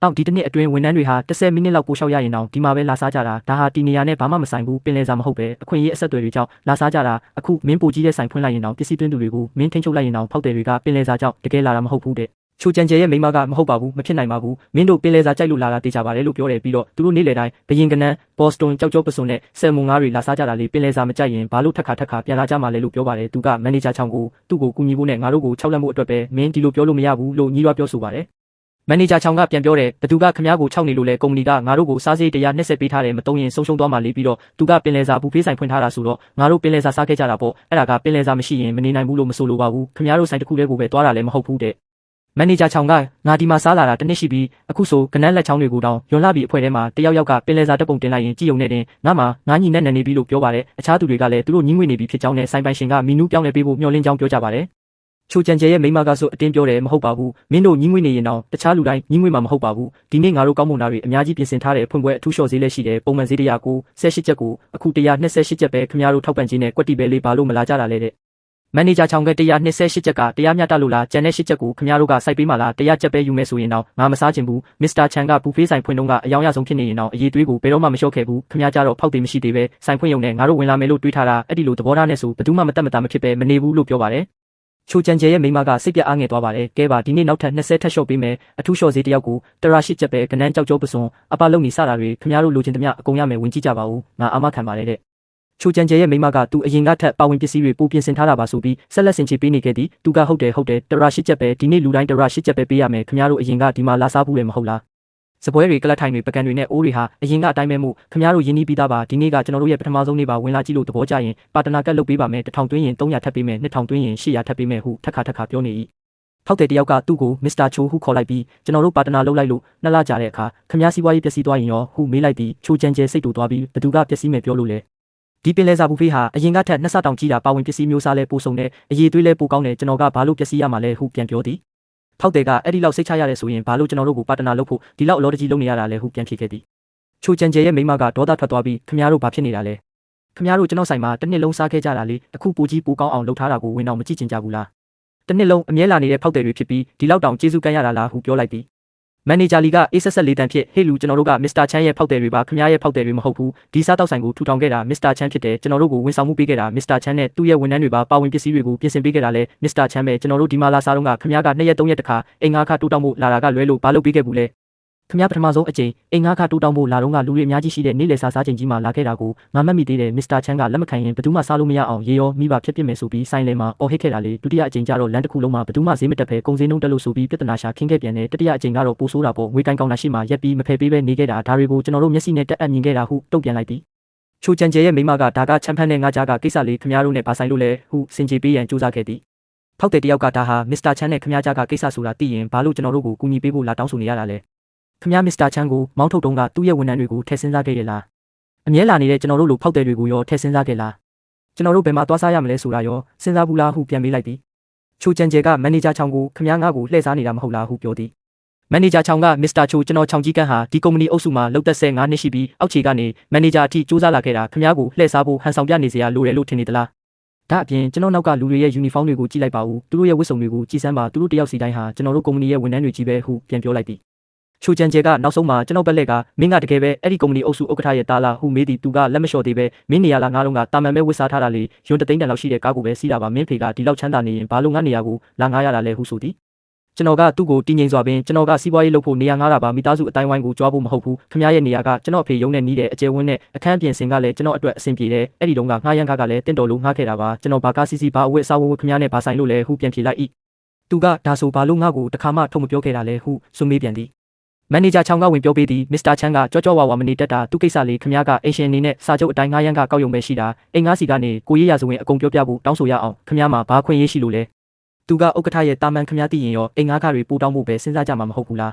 ြတောက်ဒီတစ်နှစ်အတွင်းဝန်ထမ်းတွေဟာ10မိနစ်လောက်ပို့လျှောက်ရရင်တော့ဒီမှာပဲလာစားကြတာဒါဟာတီနေယာနဲ့ဘာမှမဆိုင်ဘူးပင်လယ်စာမဟုတ်ပဲအခွင့်အရေးအဆက်အသွယ်တွေကြောင့်လာစားကြတာအခုမင်းပိုကြီးတဲ့ဆိုင်ဖွင့်လိုက်ရင်တော့ပစ္စည်းသွင်းသူတွေကိုမင်းထိန်းချုပ်လိုက်ရင်တော့ဖောက်တယ်တွေကပင်လယ်စာကြောင့်တကယ်လာတာမဟုတ်ဘူးတဲ့ချိုချန်ကျဲရဲ့မိမကမဟုတ်ပါဘူးမဖြစ်နိုင်ပါဘူးမင်းတို့ပင်လယ်စာကြိုက်လို့လာတာတေချာပါတယ်လို့ပြောတယ်ပြီးတော့သူတို့နေ့လယ်တိုင်းဘယင်ကနန်းဘော့စတွန်ကြောက်ကြောပစွန်နဲ့ဆယ်မွန်ငါးတွေလာစားကြတာလေပင်လယ်စာမကြိုက်ရင်ဘာလို့ထက်ခါပြန်လာကြမှာလဲလို့ပြောပါတယ်သူကမန်နေဂျာချောင်းကိုသူ့ကိုကူညီဖို့နဲ့ငါတို့ကို6လက်မှုအတွက်ပဲမင်းဒီလိုပြောလို့မရဘူးလို့ညီးရွာပြောဆိုပါတယ်မန်နေဂျာချောင်းကပြန်ပြောတယ်ဘသူကခမ ्या ကို6နေလို့လဲကုမ္ပဏီကငါတို့ကိုစားစရိတ်120ပေးထားတယ်မတုံးရင်ဆုံးရှုံးသွားမှလေပြီးတော့သူကပင်လယ်စာဘူးဖေးဆိုင်ဖွင့်ထားတာဆိုတော့ငါတို့ပင်လယ်စာစားခဲ့ကြတာပေါ့အဲ့ဒါကပင်လယ်စာမရှိရင်မနေနိုင်ဘူးလို့မဆိုလိုပါဘူးခမ ्या တို့ဆိုင်တစ်ခုတည်းကိုပဲတွားတာလည်းမဟုတ်ဘူးတဲ့မန်နေဂျာချောင်းကငါဒီမှာစားလာတာတစ်နှစ်ရှိပြီအခုဆိုကနန်းလက်ချောင်းတွေကိုတောင်ယွန်လာပြီးအဖွဲ့ထဲမှာတယောက်ကပင်လယ်စာတပ်ပုံတင်လိုက်ရင်ကြည်ုံနဲ့တင်ငါမှငါညီနဲ့နန်နေပြီလို့ပြောပါတယ်အခြားသူတွေကလည်းသူတို့ညှင်းငွေနေပြီဖြစ်ကြောင်းနဲ့ဆိုင်ပိုင်ရှင်ကမီနူးပြောင်းလဲပေးဖို့မျှော်လင့်ကြောင်းပြောကြပါတယ်ချိုချန်ကျဲရဲ့မိမကဆိုအတင်းပြောတယ်မဟုတ်ပါဘူးမင်းတို့ညီးငွေနေရင်တော့တခြားလူတိုင်းညီးငွေမှာမဟုတ်ပါဘူးဒီနေ့ငါတို့ကောင်းမွန်တာတွေအများကြီးပြင်ဆင်ထားတဲ့ဖွင့်ပွဲအထူးလျှော့ဈေးလည်းရှိတယ်ပုံမှန်ဈေး198ကျပ်ကိုအခု128ကျပ်ပဲခင်ဗျားတို့ထောက်ပံ့ခြင်းနဲ့ကွက်တီပဲလေးဘာလို့မလာကြတာလဲတဲ့မန်နေဂျာချောင်းက128ကျပ်ကတရားမျှတလို့လားကျန်တဲ့8ကျပ်ကိုခင်ဗျားတို့ကစိုက်ပေးမှလား100ကျပ်ပဲယူမယ်ဆိုရင်တော့ငါမစားချင်ဘူးမစ္စတာချန်ကဘူဖေးဆိုင်ဖွင့်တော့ကအယောင်ရဆုံးဖြစ်နေရင်တော့အရေးသွေးကိုဘယ်တော့မှမလျှော့ခဲ့ဘူးခင်ဗျားကြတော့ဖောက်သေးမရှိသေးပဲဆိုင်ဖွင့်ရုံနဲ့ငါတို့ဝင်လာမယ်လို့တွေးထားတာအဲ့ဒီလိုသဘောထားနဲ့ဆိုဘယ်သူမှမတက်မတာမဖြစ်ပဲမနေဘူးလို့ပြောပါတယ် ချိုကြံကျဲရဲ့မိမကစိတ်ပြအားငယ်သွားပါတယ်ကဲပါဒီနေ့နောက်ထပ်20ထပ်လျှော့ပေးမယ်အထူးလျှော့ဈေးတယောက်ကို108ကျပ်ပဲကနန်းကြောက်ကြောပစွန်အပလုံနေစတာတွေခင်ဗျားတို့လိုချင်သမျှအကုန်ရမယ်ဝင်ကြည့်ကြပါဦးငါအာမခံပါတယ်တဲ့ချိုကြံကျဲရဲ့မိမကသူအရင်ကထက်ပါဝင်ပစ္စည်းတွေပိုပြင်ဆင်ထားတာပါဆိုပြီးဆက်လက်ဆင်ချေပေးနေခဲ့သည်သူကဟုတ်တယ်108ကျပ်ပဲဒီနေ့လူတိုင်း108ကျပ်ပဲပေးရမယ်ခင်ဗျားတို့အရင်ကဒီမှာလာစားဘူးလေမဟုတ်လားစပွဲတွေကလတ်ထိုင်တွေပကံတွေနဲ့အိုးတွေဟာအရင်ကအတိုင်းပဲမို့ခင်ဗျားတို့ယင်းနှီးပြီးသားပါဒီနေ့ကကျွန်တော်တို့ရဲ့ပထမဆုံးနေ့ပါဝင်လာကြည့်လို့သဘောကျရင်ပါတနာကတ်လုပ်ပေးပါမယ်1000တွင်းရင်300ထပ်ပေးမယ်2000တွင်းရင်800ထပ်ပေးမယ်ဟုထပ်ခါပြောနေ၏ဖောက်တဲ့တယောက်ကသူ့ကိုမစ္စတာချိုဟုခေါ်လိုက်ပြီးကျွန်တော်တို့ပါတနာလုပ်လိုက်လို့နှစ်လကြာတဲ့အခါခင်ဗျားစီးပွားရေးပျက်စီးသွားရင်ရောဟုမေးလိုက်ပြီးချိုကြံကျဲစိတ်တူသွားပြီးဘသူကပျက်စီးမယ်ပြောလို့လေဒီပင်လယ်စာဘူဖေးဟာအရင်ကထက်နှစ်ဆတောင်ကြီးတာပါဝင်ပစ္စည်းမျိုးစားလဲပိုဆုံးတဲ့အရေးသွေးလဲပိုကောင်းတယ်ကျွန်တော်ကဘာလို့ပျက်စီးရမှာလဲဟုပြန်ပြောသည်ဖောက်တဲ့ကအဲ့ဒီလောက်စိတ်ချရတယ်ဆိုရင်ဘာလို့ကျွန်တော်တို့ကိုပါတနာလုပ်ဖို့ဒီလောက်အလောတကြီးလုပ်နေရတာလဲဟုပြန်ဖြေခဲ့သည်ချိုကြံကျဲရဲ့မိမကဒေါသထွက်သွားပြီးခင်ဗျားတို့ဘာဖြစ်နေတာလဲခင်ဗျားတို့ကျွန်တော်ဆိုင်မှာတစ်နှစ်လုံးစားခဲ့ကြတာလေအခုပူကြီးပူကောင်းအောင်လုပ်ထားတာကိုဝင်အောင်မကြည့်ချင်ကြဘူးလားတစ်နှစ်လုံးအမြဲလာနေတဲ့ဖောက်တဲ့တွေဖြစ်ပြီးဒီလောက်တောင်ကျေးဇူးကမ်းရတာလားဟုပြောလိုက်သည်မန်နေဂျာလီကအေးဆက်လေးတန်ဖြစ်ဟေ့လူကျွန်တော်တို့ကမစ္စတာချမ်းရဲ့ဖောက်တဲ့တွေပါခင်ဗျားရဲ့ဖောက်တဲ့တွေမဟုတ်ဘူးဒီစားတောက်ဆိုင်ကိုထူထောင်ခဲ့တာမစ္စတာချမ်းဖြစ်တယ်ကျွန်တော်တို့ကိုဝန်ဆောင်မှုပေးခဲ့တာမစ္စတာချမ်းနဲ့သူ့ရဲ့ဝန်ထမ်းတွေပါပါဝင်ပစ္စည်းတွေကိုပြင်ဆင်ပေးခဲ့တာလဲမစ္စတာချမ်းပဲကျွန်တော်တို့ဒီမှာလာစားတော့ကခင်ဗျားက2ရက်3ရက်တခါအိမ်ငါးခါတိုးတောင်းဖို့လာတာကလွဲလို့ဘာလုပ်ပေးခဲ့ဘူးလဲခင်ဗျားပထမဆုံးအကြိမ်အိမ်ငါးခါတိုးတောင်းဖို့လာတော့ကလူတွေအများကြီးရှိတဲ့နေ့လယ်စားချိန်ကြီးမှာလာခဲ့တာကိုငါမှတ်မိသေးတယ်မစ္စတာချမ်းကလက်မခံရင်ဘယ်သူမှစားလို့မရအောင်ရေရောမိဘဖြစ်ပြစ်မယ်ဆိုပြီးဆိုင်လယ်မှာအော်ဟစ်ခဲ့တာလေဒုတိယအကြိမ်ကျတော့လမ်းတစ်ခုလုံးမှာဘယ်သူမှဈေးမတက်ဘဲကုန်စည်နှုန်းတက်လို့ဆိုပြီးပြဿနာရှာခင်းခဲ့ပြန်တယ်တတိယအကြိမ်ကတော့ပိုဆိုးတာပေါ့ငွေကန်ကောင်းတာရှိမှရက်ပြီးမဖယ်ပေးဘဲနေခဲ့တာဒါတွေကိုကျွန်တော်တို့မျက်စိနဲ့တက်အပ်မြင်ခဲ့တာဟုတုံ့ပြန်လိုက်သည်ချိုကြံကျဲရဲ့မိမကဒါကချမ်ဖန်နဲ့ငါကြားကကိစ္စလေးခင်ဗျားတို့နဲ့ပါဆိုင်လို့လဲဟုစင်ကြေပေးရန်ကြိုးစားခဲ့သည်ဖောက်တဲ့တယောက်ကဒါဟာမစ္စတာချမ်းနဲ့ခင်ဗျားကြားကကိစ္စဆိုတာသိရင်ဘာလို့ကျွန်တော်တို့ကိုကူညီပေးဖို့လာတောင်းဆိုနေရတာလဲခင်ဗျားမစ္စတာချမ်းကိုမောင်းထုတ်တုံးကသူ့ရဲ့ဝန်ထမ်းတွေကိုထည့်စဉ်းစားခဲ့ရလားအမြဲလာနေတဲ့ကျွန်တော်တို့လိုဖောက်တဲ့တွေကိုရောထည့်စဉ်းစားခဲ့လားကျွန်တော်တို့ဘယ်မှာသွားစားရမလဲဆိုတာရောစဉ်းစားဘူးလားဟုပြန်မေးလိုက်သည်ချိုကြံကျဲကမန်နေဂျာချောင်းကိုခင်ဗျားငါ့ကိုလှည့်စားနေတာမဟုတ်လားဟုပြောသည်မန်နေဂျာချောင်းကမစ္စတာချိုကျွန်တော်ချောင်းကြီးကန်းဟာဒီကုမ္ပဏီအုပ်စုမှာလုပ်သက်15နှစ်ရှိပြီးအောက်ခြေကနေမန်နေဂျာအထိစူးစမ်းလာခဲ့တာခင်ဗျားကိုလှည့်စားဖို့ဟန်ဆောင်ပြနေစရာလိုတယ်လို့ထင်နေသလားဒါအပြင်ကျွန်တော်နောက်ကလူတွေရဲ့ယူနီဖောင်းတွေကိုကြည့်လိုက်ပါဦးသူတို့ရဲ့ဝတ်စုံတွေကိုကြည့်စမ်းပါသူတို့တယောက်စီတိုင်းဟာကျွန်တော်တို့ကုမ္ပဏီရဲ့ဝန်ထမ်းတွေကြီးပဲဟုပြန်ပြောလိုက်သည်ချိုကြံကျဲကနောက်ဆုံးမှာကျွန်တော်ဘက်လက်ကမင်းကတကယ်ပဲအဲ့ဒီကုမ္ပဏီအုပ်စုဥက္ကဋ္ဌရဲ့တာလာဟုမေးသည်သူကလက်မလျှော့သေးပဲမင်းနေရာလာငါးလုံးကတာမန်ပဲဝတ်စားထားတာလေယွန်းတသိန်းတန်လောက်ရှိတဲ့ကားကိုပဲစီးတာပါမင်းဖေကဒီလောက်ချမ်းသာနေရင်ဘာလို့ငါနေရာကိုလာငားရတာလဲဟုဆိုသည်ကျွန်တော်ကသူ့ကိုတင်းငိမ့်စွာပင်ကျွန်တော်ကစီးပွားရေးလုပ်ဖို့နေရာငားတာပါမိသားစုအတိုင်းဝိုင်းကိုကြွားဖို့မဟုတ်ဘူးခင်ဗျားရဲ့နေရာကကျွန်တော်အဖေရုံးနဲ့နီးတဲ့အကျယ်ဝန်းနဲ့အခန်းပြင်ဆင်ကလည်းကျွန်တော်အတွက်အဆင်ပြေတယ်အဲ့ဒီတုန်းကငှားရမ်းကားကလည်းတင့်တော်လို့ငှားခဲ့တာပါကျွန်တော်ဘာကားစီးစီးဘာအဝတ်အစားဝတ်ခင်ဗျားနဲ့ဘာဆိုင်လို့လဲဟုပြန်ဖြေလိုက်၏သူကဒါဆိုဘာလို့ငါ့ကိုတခါမှထုတ်မပြောခဲ့တာလဲဟုဆွမေးပြန်သည်မန်နေဂျာချောင်းကဝင်ပြောပေးသည်မစ္စတာချန်ကကြောဝါမနေတတ်တာသူကိစ္စလေးခင်ဗျားကအင်ရှင်အနေနဲ့စာချုပ်အတိုင်းငှားရမ်းကကောက်ရုံပဲရှိတာအိမ်ငါးစီကနေကိုရေးရဆိုရင်အကုန်ပြောပြဖို့တောင်းဆိုရအောင်ခင်ဗျားမှာဘာခွင့်ရေးရှိလို့လဲသူကဥက္ကဋ္ဌရဲ့တာမန်ခင်ဗျားသိရင်ရောအိမ်ငါးခါတွေပို့တောင်းဖို့ပဲစဉ်းစားကြမှာမဟုတ်ဘူးလာ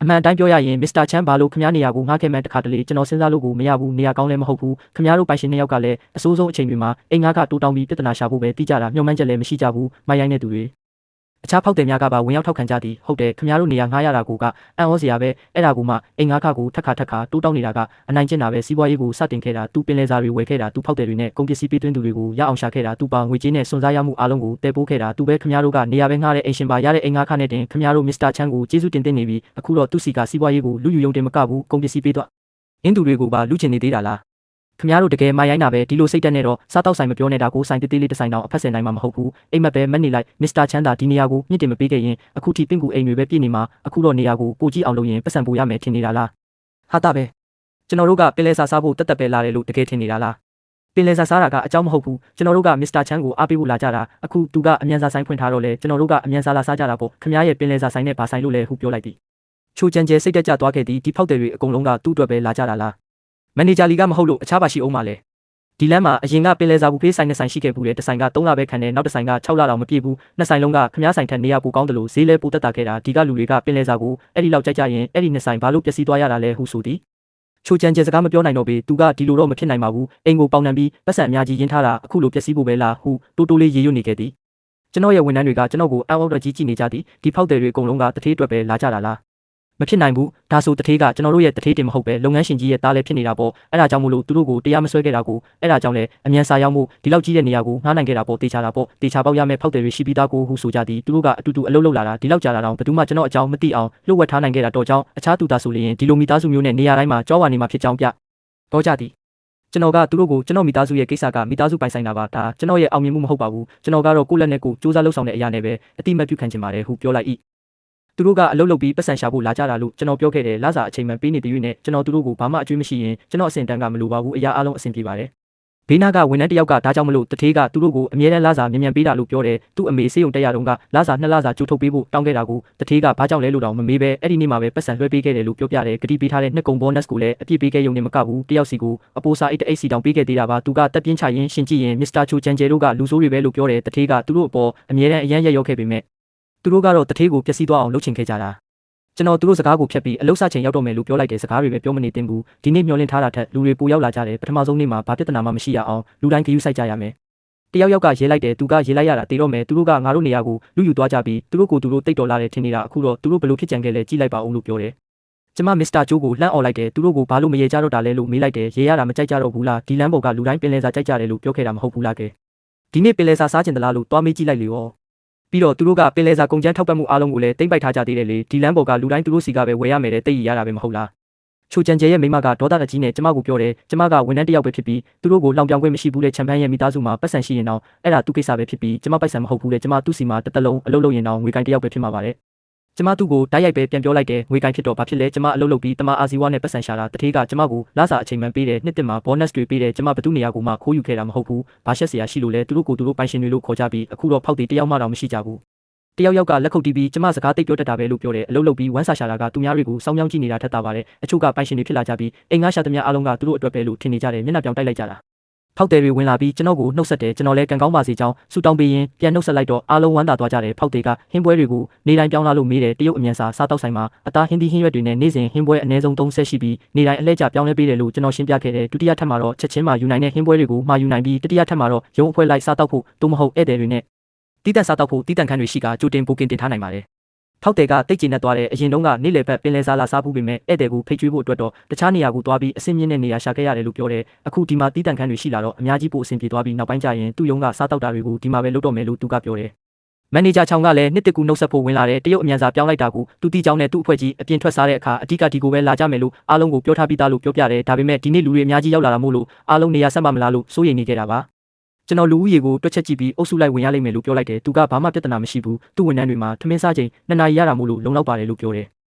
းအမှန်တိုင်းပြောရရင်မစ္စတာချန်ဘာလို့ခင်ဗျားနေရာကိုငှားခဲ့မှန်းတခါတလေကျွန်တော်စဉ်းစားလို့ကိုမရဘူးနေရာကောင်းလည်းမဟုတ်ဘူးခင်ဗျားတို့ပိုင်ရှင်နှစ်ယောက်ကလည်းအစိုးဆုံးအချိန်တွေမှာအိမ်ငါးခါတိုးတောင်းပြီးပြဿနာရှာဖို့ပဲတိကျတာမျှော်မှန်းချက်လည်းမရှိကြဘူးမိုင်းရိုင်းတဲ့သူတွေအခြားဖောက်တယ်များကပါဝင်ရောက်ထောက်ခံကြသည်ဟုတ်တယ်ခင်ဗျားတို့နေရာငှားရတာကအံ့ဩစရာပဲအဲ့ဒါကိုမှအိမ်ငါးခါကိုထက်ခါတိုးတောင်းနေတာကအနိုင်ကျင့်တာပဲစီးပွားရေးကိုစတင်ခဲ့တာသူပင်လယ်စာတွေဝယ်ခဲ့တာသူဖောက်တယ်တွေနဲ့ကုန်ပစ္စည်းပေးသွင်းသူတွေကိုရအောင်ရှာခဲ့တာသူပါငွေကြေးနဲ့စွန့်စားရမှုအလုံးကိုတည်ပိုးခဲ့တာသူပဲခင်ဗျားတို့ကနေရာပဲငှားတဲ့အိမ်ရှင်ပါရတဲ့အိမ်ငါးခါနဲ့တင်ခင်ဗျားတို့မစ္စတာချန်ကိုကျေးဇူးတင်နေပြီအခုတော့သူ့စီကစီးပွားရေးကိုလူယူယုံတင်မကဘူးကုန်ပစ္စည်းပေးသွားအင်းသူတွေကိုပါလူချင်နေသေးတာလားခင်ဗျားတို့တကယ်မိုင်းရိုင်းတာပဲဒီလိုစိတ်တက်နေတော့စားတောက်ဆိုင်မပြောနေတာကိုဆိုင်တေးသေးလေးတစ်ဆိုင်တောင်အဖက်ဆယ်နိုင်မှာမဟုတ်ဘူးအိမ်မက်ပဲမက်နေလိုက်မစ္စတာချန်သာဒီနေရာကိုမြင့်တင်မပေးခဲ့ရင်အခုထိပင့်ကူအိမ်တွေပဲပြည့်နေမှာအခုတော့နေရာကိုပိုကြည့်အောင်လုပ်ရင်ပတ်စံပိုရမယ်ထင်နေတာလားဟာတာပဲကျွန်တော်တို့ကပင်လယ်စာစားဖို့တက်ပဲလာတယ်လို့တကယ်ထင်နေတာလားပင်လယ်စာစားတာကအကြောင်းမဟုတ်ဘူးကျွန်တော်တို့ကမစ္စတာချန်ကိုအားပေးဖို့လာကြတာအခုသူကအမြန်စာဆိုင်ဖွင့်ထားတော့လေကျွန်တော်တို့ကအမြန်စာလာစားကြတာပေါ့ခင်ဗျားရဲ့ပင်လယ်စာဆိုင်နဲ့ဘာဆိုင်လို့လဲဟုပြောလိုက်သည်ချိုကြံကျဲစိတ်တက်ကြသွားခဲ့သည်ဒီဖောက်တယ်တွေအကုန်လုံးကသူ့အတွက်ပဲလာကြတာလားမန်နေဂျာလီကမဟုတ်လို့အခြားပါရှိအောင်ပါလေဒီလမ်းမှာအရင်ကပင်လယ်စာဘူဖေးဆိုင်နဲ့ဆိုင်ရှိခဲ့ဘူးလေတစ်ဆိုင်က3လပဲခံတယ်နောက်တစ်ဆိုင်က6လတောင်မပြည့်ဘူးနှစ်ဆိုင်လုံးကခင်ဗျားဆိုင်ထက်နေရာပိုကောင်းတယ်လို့ဈေးလဲပိုတက်တာခဲ့တာဒီကလူတွေကပင်လယ်စာကိုအဲ့ဒီလောက်ကြိုက်ကြရင်အဲ့ဒီနှစ်ဆိုင်ဘာလို့ပျက်စီးသွားရတာလဲဟုဆိုသည်ချိုကြံကျဲစကားမပြောနိုင်တော့ပေသူကဒီလိုတော့မဖြစ်နိုင်ပါဘူးအိမ်ကိုပေါင်နှံပြီးပတ်စံအများကြီးရင်းထားတာအခုလိုပျက်စီးဖို့ပဲလားဟုတိုးလေးရေရွတ်နေခဲ့သည်ကျွန်တော်ရဲ့ဝန်ထမ်းတွေကကျွန်တော်ကိုအောက်အောက်တကြီးကြည့်နေကြသည်ဒီဖောက်တယ်တွေအကုန်လုံးကတထေးအတွက်ပဲလာကြတာလားမဖြစ်နိုင်ဘူးဒါဆိုတထေးကကျွန်တော်တို့ရဲ့တထေးတင်မဟုတ်ပဲလုပ်ငန်းရှင်ကြီးရဲ့တားလည်းဖြစ်နေတာပေါ့အဲ့ဒါကြောင့်မို့လို့သူတို့ကိုတရားမစွဲခဲ့တာကိုအဲ့ဒါကြောင့်လည်းအမြန်စာရောက်မှုဒီလောက်ကြီးတဲ့နေရာကိုငှားနိုင်ခဲ့တာပေါ့တေချာတာပေါ့တေချာပေါက်ရမယ့်ဖောက်တယ်တွေရှိပြီးသားကိုဟုဆိုကြသည်သူတို့ကအတူတူအလုပ်လုပ်လာတာဒီလောက်ကြာတာတော့ဘယ်သူမှကျွန်တော်အကြောင်းမသိအောင်လှုပ်ဝက်ထားနိုင်ခဲ့တာတော့ကြောင်းအခြားသူသားဆိုလျင်ဒီလိုမိသားစုမျိုးနဲ့နေရာတိုင်းမှာကြောဝါနေမှာဖြစ်ကြောင်းပြတော့ကြသည် ကျွန်တော်ကသူတို့ကိုကျွန်တော်မိသားစုရဲ့ကိစ္စကမိသားစုပိုင်ဆိုင်တာပါဒါကျွန်တော်ရဲ့အောင်မြင်မှုမဟုတ်ပါဘူးကျွန်တော်ကတော့ကိုယ့်လက်နဲ့ကိုစူးစမ်းလှုပ်ဆောင်တဲ့အရာနဲ့ပဲအတိမတ်ပြုခံချင်ပါတယ်ဟုပြောလိုက်၏သူတို့ကအလုပ်လုပ်ပြီးပတ်စံရှာဖို့လာကြတာလို့ကျွန်တော်ပြောခဲ့တယ်လစာအချိန်မှပေးနေတဲ့ရွေးနဲ့ကျွန်တော်သူတို့ကိုဘာမှအကျွေးမရှိရင်ကျွန်တော်အစင်တန်းကမလိုပါဘူးအရာအလုံးအဆင်ပြေပါတယ်ဘေးနားကဝန်ထမ်းတယောက်ကဒါကြောင့်မလို့တထေးကသူတို့ကိုအမြဲတမ်းလစာမြန်မြန်ပေးတာလို့ပြောတယ်သူ့အမေစေးုံတက်ရတုန်းကလစာ2လစာကြိုးထုတ်ပေးဖို့တောင်းခဲ့တာကိုတထေးကဘာကြောင့်လဲလို့တောင်မမေးပဲအဲ့ဒီနေ့မှာပဲပတ်စံလွှဲပေးခဲ့တယ်လို့ပြောပြတယ်ဂတိပေးထားတဲ့နှစ်ကုံ bonus ကိုလည်းအပြည့်ပေးခဲ့ရုံနဲ့မကဘူးတယောက်စီကိုအပိုစာအိတ်အိတ်စီတောင်ပေးခဲ့သေးတာပါသူကတက်ပြင်းချရင်ရှင်ကြည့်ရင်မစ္စတာချိုချန်ဂျယ်တို့ကလူဆိုးတွေပဲလို့ပြောတယ်တထေးကသူတို့အပေါ်အမြဲတမ်းအယမ်းရက်ရောခဲ့ပေမဲ့သူတို့ကတော့တထေးကိုပျက်စီးသွားအောင်လုပ်ချင်ခဲ့ကြတာကျွန်တော်သူတို့စကားကိုဖျက်ပြီးအလုပ်စချိန်ရောက်တော့မယ်လို့ပြောလိုက်တဲ့စကားတွေပဲပြောမနေသင့်ဘူးဒီနေ့မျှော်လင့်ထားတာထက်လူတွေပိုရောက်လာကြတယ်ပထမဆုံးနေ့မှာဘာပြဿနာမှမရှိရအောင်လူတိုင်းဂရုစိုက်ကြရမယ်တယောက်ယောက်ကရေးလိုက်တယ်သူကရေးလိုက်ရတာတေတော့မယ်သူတို့ကငါတို့နေရာကိုလူယူသွားကြပြီးသူတို့ကိုသူတို့တိတ်တော်လာတယ်ထင်နေတာအခုတော့သူတို့ဘလို့ဖြစ်ကြံခဲ့လဲကြည့်လိုက်ပါဦးလို့ပြောတယ်ကျမမစ္စတာဂျိုးကိုလှမ်းអော်လိုက်တယ်သူတို့ကိုဘာလို့မရေကြတော့တာလဲလို့မေးလိုက်တယ်ရေရတာမကြိုက်ကြတော့ဘူးလားဒီလမ်းပေါ်ကလူတိုင်းပင်လယ်စာကြိုက်ကြတယ်လို့ပြောခဲ့တာမဟုတ်ဘူးလားကဲဒီနေ့ပင်လယ်စာစားချင်သလားလို့တွားမေးကြည့်လိုက်လေရောပြီးတော့သူတို့ကပင်လယ်စာကုန်ကျန်းထောက်ပံ့မှုအားလုံးကိုလည်းတိမ့်ပိုက်ထားကြသေးတယ်လေဒီလမ်းပေါ်ကလူတိုင်းသူတို့စီကပဲဝယ်ရမယ်တဲ့တိတ်ရရတာပဲမဟုတ်လားချိုချန်ကျဲရဲ့မိမကဒေါသတကြီးနဲ့ကျမကိုပြောတယ်ကျမကဝန်ထမ်းတစ်ယောက်ပဲဖြစ်ပြီးသူတို့ကိုလောင်ပြောင်ခွင့်မရှိဘူးတဲ့ချန်ပန်းရဲ့မိသားစုမှာပတ်စံရှိရင်တော့အဲ့ဒါသူ့ကိစ္စပဲဖြစ်ပြီးကျမပိုက်ဆံမဟုတ်ဘူးတဲ့ကျမသူ့စီမှာတစ်သက်လုံးအလုပ်လုပ်ရင်တော့ငွေကိုင်းတစ်ယောက်ပဲဖြစ်မှာပါတယ်ကျမသူ့ကိုတိုက်ရိုက်ပဲပြန်ပြောလိုက်တယ်ငွေကိုင်းဖြစ်တော့ဘာဖြစ်လဲကျမအလုပ်လုပ်ပြီးတမအာဇီဝနဲ့ပတ်စံရှာတာတထေးကကျမကိုလစာအချိန်မှန်ပေးတယ်နှစ်တစ်မှာ bonus တွေပေးတယ်ကျမဘသူနေရာကိုမှခိုးယူခဲ့တာမဟုတ်ဘူးဘာရှက်စရာရှိလို့လဲသူတို့ကိုသူတို့ပိုင်ရှင်တွေလို့ခေါ်ကြပြီးအခုတော့ဖောက်သေးတယောက်မှတော့မရှိကြဘူးတယောက်ယောက်ကလက်ခုပ်တီးပြီးကျမစကားတိတ်ပြောတတ်တာပဲလို့ပြောတယ်အလုပ်လုပ်ပြီးဝမ်းစာရှာတာကသူများတွေကိုစောင်းမြောင်းကြည့်နေတာထက်တာပါတယ်အချို့ကပိုင်ရှင်တွေဖြစ်လာကြပြီးအိမ်ငါရှာသမျှအားလုံးကသူတို့အတွက်ပဲလို့ထင်နေကြတယ်မျက်နှာပြောင်တိုက်လိုက်ကြတာဖောက်တယ်တွေဝင်လာပြီးကျွန်တော်ကိုနှုတ်ဆက်တယ်ကျွန်တော်လည်းကံကောင်းပါစေကြောင်းဆူတောင်းပေးရင်ပြန်နှုတ်ဆက်လိုက်တော့အားလုံးဝမ်းသာသွားကြတယ်ဖောက်တယ်ကဟင်းပွဲတွေကိုနေတိုင်းပြောင်းလာလို့မေးတယ်တရုတ်အမြန်စာစားတောက်ဆိုင်မှာအသားဟင်းသီးဟင်းရွက်တွေနဲ့နေ့စဉ်ဟင်းပွဲအနည်းဆုံး30ရှိပြီးနေတိုင်းအလဲကျပြောင်းလဲပေးတယ်လို့ကျွန်တော်ရှင်းပြခဲ့တယ်ဒုတိယထပ်မှာတော့ချက်ချင်းမှာယူနိုင်တဲ့ဟင်းပွဲတွေကိုမှာယူနိုင်ပြီးတတိယထပ်မှာတော့ရုံးအဖွဲလိုက်စားတောက်ဖို့သို့မဟုတ်ဧည့်သည်တွေနဲ့တီးတန့်စားတောက်ဖို့တီးတန့်ခန်းတွေရှိကကြိုတင်ပိုကင်တင်ထားနိုင်ပါတယ်ဖောက်တယ်ကတိတ်ကျဉ်နဲ့သွားတဲ့အရင်တုန်းကနေ့လယ်ဘက်ပင်လယ်စာလာစားဖို့ပေမဲ့ဧည့်သည်ကိုဖိတ်ကျွေးဖို့အတွက်တော့တခြားနေရာကိုသွားပြီးအဆင့်မြင့်တဲ့နေရာရှာခဲ့ရတယ်လို့ပြောတယ်အခုဒီမှာတီးတန့်ခန်းတွေရှိလာတော့အများကြီးပိုအဆင်ပြေသွားပြီးနောက်ပိုင်းကျရင်သူ့ရုံးကစားတောက်တာတွေကိုဒီမှာပဲလုပ်တော့မယ်လို့သူကပြောတယ်မန်နေဂျာချောင်းကလည်းနှစ်တစ်ကူနှုတ်ဆက်ဖို့ဝင်လာတဲ့တရုတ်အမြန်စာပြောင်းလိုက်တာကိုသူတီးချောင်းနဲ့သူ့အဖွဲ့ကြီးအပြင်ထွက်စားတဲ့အခါအဓိကဒီကိုပဲလာကြမယ်လို့အားလုံးကိုပြောထားပြီးသားလို့ပြောပြတယ်ဒါပေမဲ့ဒီနေ့လူတွေအများကြီးရောက်လာတာမို့လို့အားလုံးနေရာဆက်မှမလားလို့စိုးရိမ်နေကြတာပါကျွန်တော်လူဦးရေကိုတွက်ချက်ကြည့်ပြီးအုပ်စုလိုက်ဝင်ရလိမ့်မယ်လို့ပြောလိုက်တယ်သူကဘာမှပြဿနာမရှိဘူးသူ့ဝန်ထမ်းတွေမှာထမင်းစားချိန်2နာရီရတာမို့လို့လုံလောက်ပါတယ်လို့ပြောတယ်